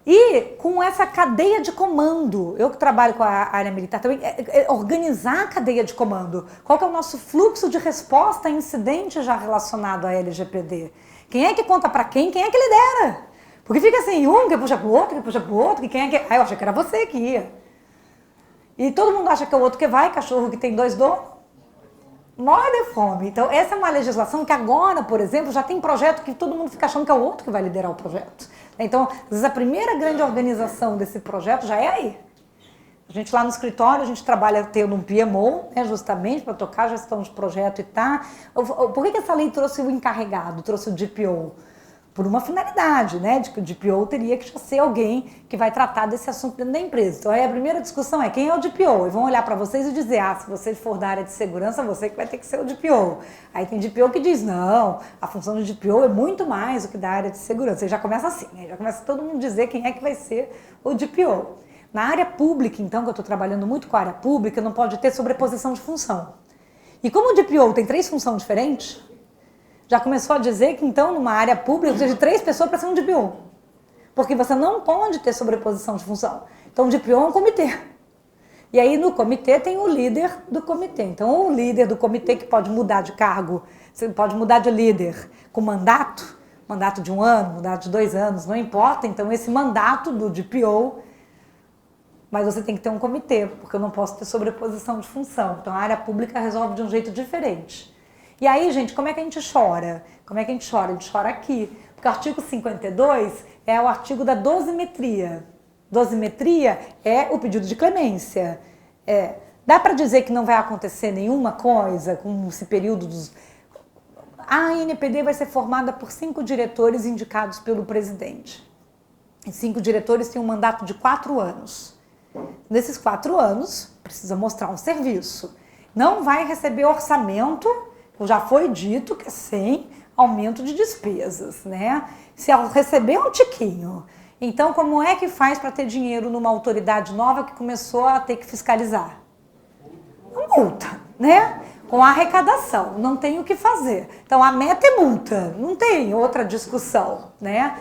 E com essa cadeia de comando, eu que trabalho com a área militar também, organizar a cadeia de comando. Qual que é o nosso fluxo de resposta a incidente já relacionado à LGPD? Quem é que conta para quem é que lidera? Porque fica assim, um que puxa pro outro, que puxa pro outro, que quem é que... Ah, eu achei que era você que ia. E todo mundo acha que é o outro que vai, cachorro que tem 2 donos, morre de fome. Então essa é uma legislação que agora, por exemplo, já tem projeto que todo mundo fica achando que é o outro que vai liderar o projeto. Então, às vezes a primeira grande organização desse projeto já é aí. A gente lá no escritório, a gente trabalha tendo um PMO, né, justamente para tocar a gestão de projeto e tá. Por que essa lei trouxe o encarregado, trouxe o DPO? Por uma finalidade, né, de que o DPO teria que ser alguém que vai tratar desse assunto dentro da empresa. Então aí a primeira discussão é quem é o DPO? E vão olhar para vocês e dizer, se você for da área de segurança, você que vai ter que ser o DPO. Aí tem DPO que diz, não, a função do DPO é muito mais do que da área de segurança. Aí já começa assim, né? Já começa todo mundo dizer quem é que vai ser o DPO. Na área pública, então, que eu estou trabalhando muito com a área pública, não pode ter sobreposição de função. E como o DPO tem 3 funções diferentes, já começou a dizer que, então, numa área pública, precisa de 3 pessoas para ser um DPO. Porque você não pode ter sobreposição de função. Então, o DPO é um comitê. E aí, no comitê, tem o líder do comitê. Então, o líder do comitê que pode mudar de cargo, você pode mudar de líder com mandato de 1 ano, mandato de 2 anos, não importa. Então, esse mandato do DPO, mas você tem que ter um comitê, porque eu não posso ter sobreposição de função. Então, a área pública resolve de um jeito diferente. E aí, gente, como é que a gente chora? Como é que a gente chora? A gente chora aqui. Porque o artigo 52 é o artigo da dosimetria. Dosimetria é o pedido de clemência. Dá para dizer que não vai acontecer nenhuma coisa com esse período dos... A ANPD vai ser formada por 5 diretores indicados pelo presidente. E 5 diretores têm um mandato de 4 anos. Nesses 4 anos, precisa mostrar um serviço. Não vai receber orçamento... Já foi dito que é sem aumento de despesas, né? Se receber um tiquinho. Então, como é que faz para ter dinheiro numa autoridade nova que começou a ter que fiscalizar? A multa, né? Com a arrecadação, não tem o que fazer. Então, a meta é multa, não tem outra discussão, né?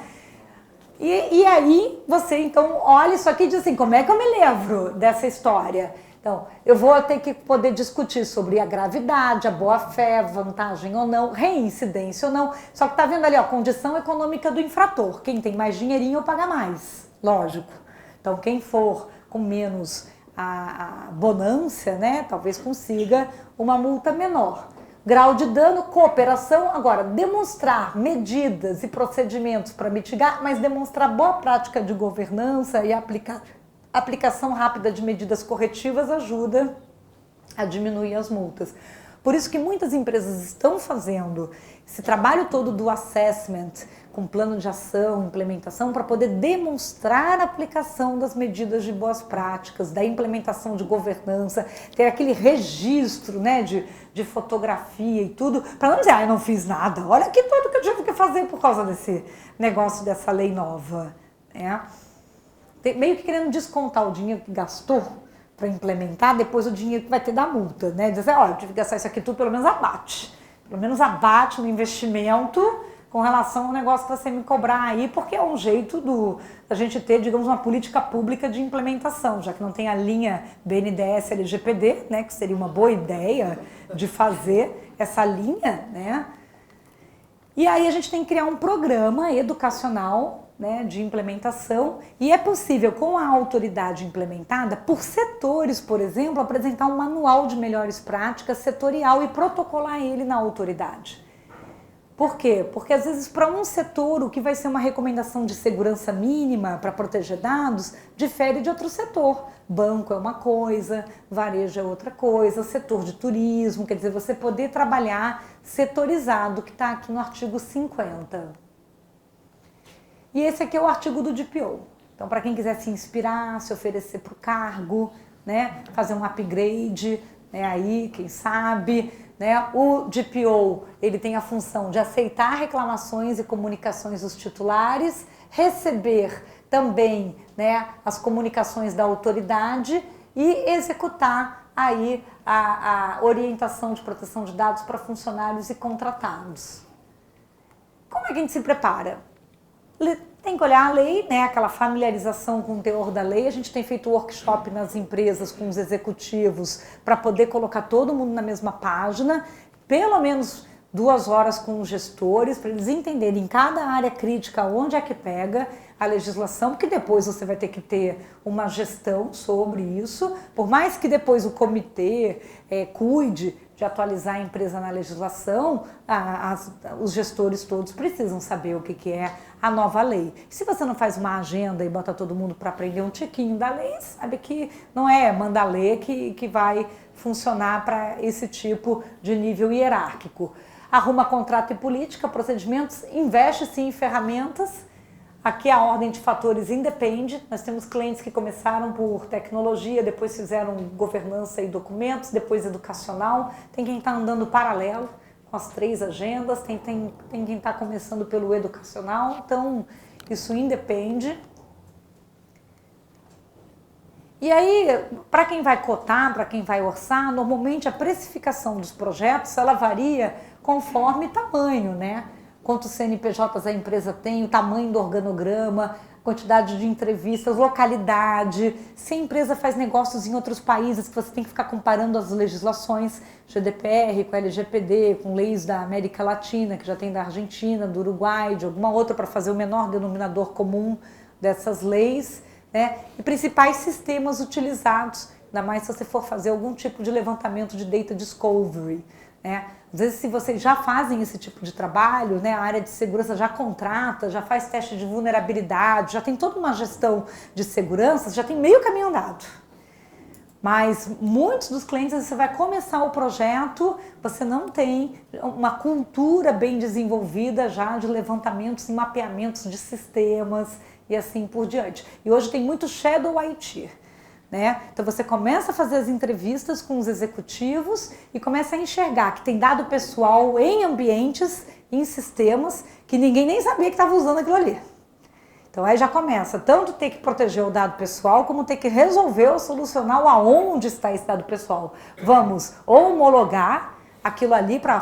E aí, você então olha isso aqui e diz assim, como é que eu me livro dessa história? Então, eu vou ter que poder discutir sobre a gravidade, a boa-fé, vantagem ou não, reincidência ou não. Só que tá vendo ali, ó, condição econômica do infrator. Quem tem mais dinheirinho paga mais, lógico. Então, quem for com menos a bonância, né, talvez consiga uma multa menor. Grau de dano, cooperação. Agora, demonstrar medidas e procedimentos para mitigar, mas demonstrar boa prática de governança e aplicação rápida de medidas corretivas ajuda a diminuir as multas. Por isso que muitas empresas estão fazendo esse trabalho todo do assessment, com plano de ação, implementação, para poder demonstrar a aplicação das medidas de boas práticas, da implementação de governança, ter aquele registro, né, de fotografia e tudo, para não dizer, eu não fiz nada, olha aqui tudo que eu tive que fazer por causa desse negócio, dessa lei nova, né? Meio que querendo descontar o dinheiro que gastou para implementar, depois o dinheiro que vai ter da multa, né? Dizer, olha, eu tive que gastar isso aqui tudo, pelo menos abate. Pelo menos abate no investimento com relação ao negócio que você me cobrar aí, porque é um jeito da gente ter, digamos, uma política pública de implementação, já que não tem a linha BNDES LGPD, né? Que seria uma boa ideia de fazer essa linha, né? E aí a gente tem que criar um programa educacional, né, de implementação, e é possível, com a autoridade implementada, por setores, por exemplo, apresentar um manual de melhores práticas setorial e protocolar ele na autoridade. Por quê? Porque às vezes para um setor o que vai ser uma recomendação de segurança mínima para proteger dados difere de outro setor. Banco é uma coisa, varejo é outra coisa, setor de turismo, quer dizer, você poder trabalhar setorizado, que está aqui no artigo 50. E esse aqui é o artigo do DPO. Então, para quem quiser se inspirar, se oferecer para o cargo, né, fazer um upgrade, né, aí, quem sabe, né, o DPO, ele tem a função de aceitar reclamações e comunicações dos titulares, receber também, né, as comunicações da autoridade e executar aí a orientação de proteção de dados para funcionários e contratados. Como é que a gente se prepara? Tem que olhar a lei, né, aquela familiarização com o teor da lei. A gente tem feito workshop nas empresas com os executivos para poder colocar todo mundo na mesma página, pelo menos 2 horas com os gestores, para eles entenderem em cada área crítica onde é que pega a legislação, porque depois você vai ter que ter uma gestão sobre isso, por mais que depois o comitê cuide de atualizar a empresa na legislação, os gestores todos precisam saber o que é a nova lei. Se você não faz uma agenda e bota todo mundo para aprender um tiquinho da lei, sabe que não é mandar ler que vai funcionar para esse tipo de nível hierárquico. Arruma contrato e política, procedimentos, investe-se em ferramentas. Aqui a ordem de fatores independe. Nós temos clientes que começaram por tecnologia, depois fizeram governança e documentos, depois educacional. Tem quem está andando paralelo com as 3 agendas, tem quem está começando pelo educacional. Então, isso independe. E aí, para quem vai cotar, para quem vai orçar, normalmente a precificação dos projetos, ela varia conforme tamanho, né? Quantos CNPJs a empresa tem, o tamanho do organograma, quantidade de entrevistas, localidade, se a empresa faz negócios em outros países, que você tem que ficar comparando as legislações, GDPR com LGPD, com leis da América Latina, que já tem da Argentina, do Uruguai, de alguma outra para fazer o menor denominador comum dessas leis, né? E principais sistemas utilizados, ainda mais se você for fazer algum tipo de levantamento de data discovery, né? Às vezes, se vocês já fazem esse tipo de trabalho, né, a área de segurança já contrata, já faz teste de vulnerabilidade, já tem toda uma gestão de segurança, já tem meio caminho andado. Mas muitos dos clientes, você vai começar o projeto, você não tem uma cultura bem desenvolvida já de levantamentos e mapeamentos de sistemas e assim por diante. E hoje tem muito shadow IT. Né? Então você começa a fazer as entrevistas com os executivos e começa a enxergar que tem dado pessoal em ambientes, em sistemas, que ninguém nem sabia que estava usando aquilo ali. Então aí já começa tanto ter que proteger o dado pessoal, como ter que resolver ou solucionar aonde está esse dado pessoal. Vamos ou homologar aquilo ali para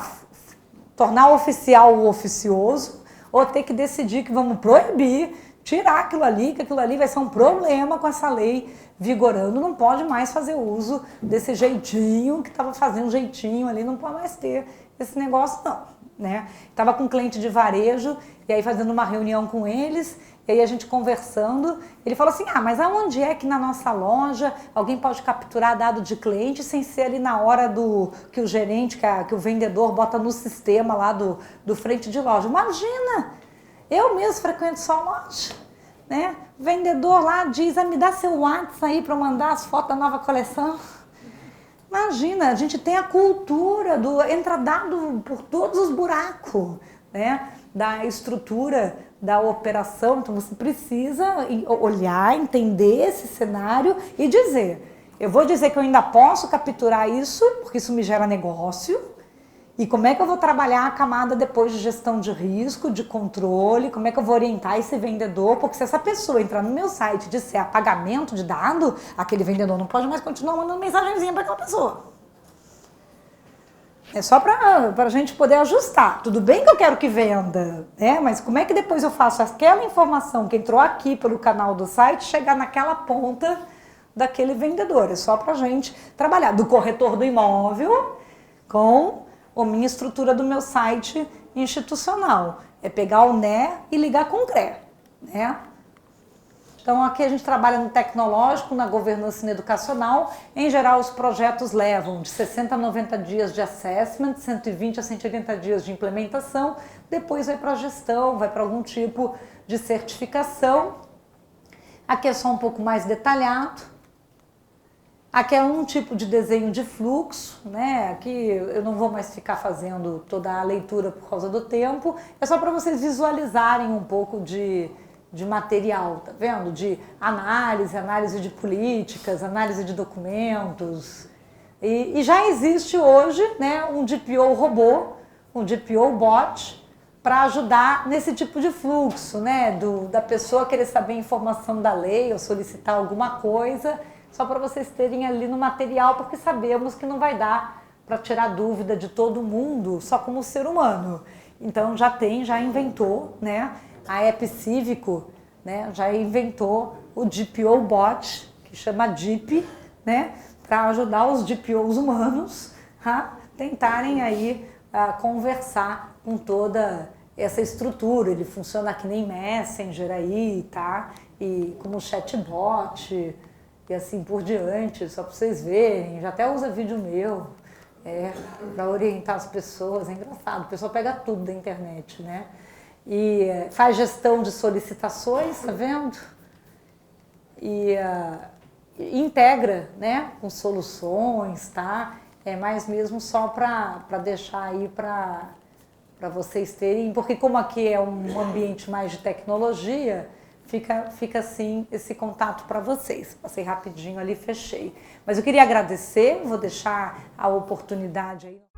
tornar oficial o oficioso, ou ter que decidir que vamos proibir, tirar aquilo ali, que aquilo ali vai ser um problema com essa lei vigorando, não pode mais fazer uso desse jeitinho, que estava fazendo jeitinho ali, não pode mais ter esse negócio não, né? Estava com um cliente de varejo, e aí fazendo uma reunião com eles, e aí a gente conversando, ele falou assim, mas aonde é que na nossa loja alguém pode capturar dado de cliente sem ser ali na hora que o gerente, que o vendedor bota no sistema lá do frente de loja? Imagina! Eu mesmo frequento só a loja, né? O vendedor lá diz, me dá seu WhatsApp aí para mandar as fotos da nova coleção. Imagina, a gente tem a cultura entra dado por todos os buracos, né? Da estrutura da operação. Então você precisa olhar, entender esse cenário e dizer, eu vou dizer que eu ainda posso capturar isso, porque isso me gera negócio. E como é que eu vou trabalhar a camada depois de gestão de risco, de controle, como é que eu vou orientar esse vendedor, porque se essa pessoa entrar no meu site e disser apagamento de dado, aquele vendedor não pode mais continuar mandando mensagenzinha para aquela pessoa. É só para a gente poder ajustar. Tudo bem que eu quero que venda, né? Mas como é que depois eu faço aquela informação que entrou aqui pelo canal do site chegar naquela ponta daquele vendedor? É só para a gente trabalhar do corretor do imóvel com ou minha estrutura do meu site institucional. É pegar o NE e ligar com o CRE, né? Então aqui a gente trabalha no tecnológico, na governança e no educacional. Em geral, os projetos levam de 60 a 90 dias de assessment, 120 a 180 dias de implementação, depois vai para a gestão, vai para algum tipo de certificação. Aqui é só um pouco mais detalhado. Aqui é um tipo de desenho de fluxo, né? Aqui eu não vou mais ficar fazendo toda a leitura por causa do tempo, é só para vocês visualizarem um pouco de material, tá vendo? De análise de políticas, análise de documentos. E já existe hoje, né, um DPO robô, um DPO bot, para ajudar nesse tipo de fluxo, né? Da pessoa querer saber informação da lei ou solicitar alguma coisa, só para vocês terem ali no material, porque sabemos que não vai dar para tirar dúvida de todo mundo só como ser humano. Então já inventou, né? A App Cívico, né, já inventou o DPO bot, que chama DIP, né, para ajudar os DPOs humanos a tentarem aí conversar com toda essa estrutura. Ele funciona que nem Messenger aí, tá? E como chatbot e assim por diante, só para vocês verem. Já até usa vídeo meu para orientar as pessoas. É engraçado, o pessoal pega tudo da internet, né? E faz gestão de solicitações, tá vendo? E integra, né, com soluções, tá? É mais mesmo só para deixar aí para vocês terem, porque como aqui é um ambiente mais de tecnologia, fica assim esse contato para vocês. Passei rapidinho ali, fechei. Mas eu queria agradecer, vou deixar a oportunidade aí.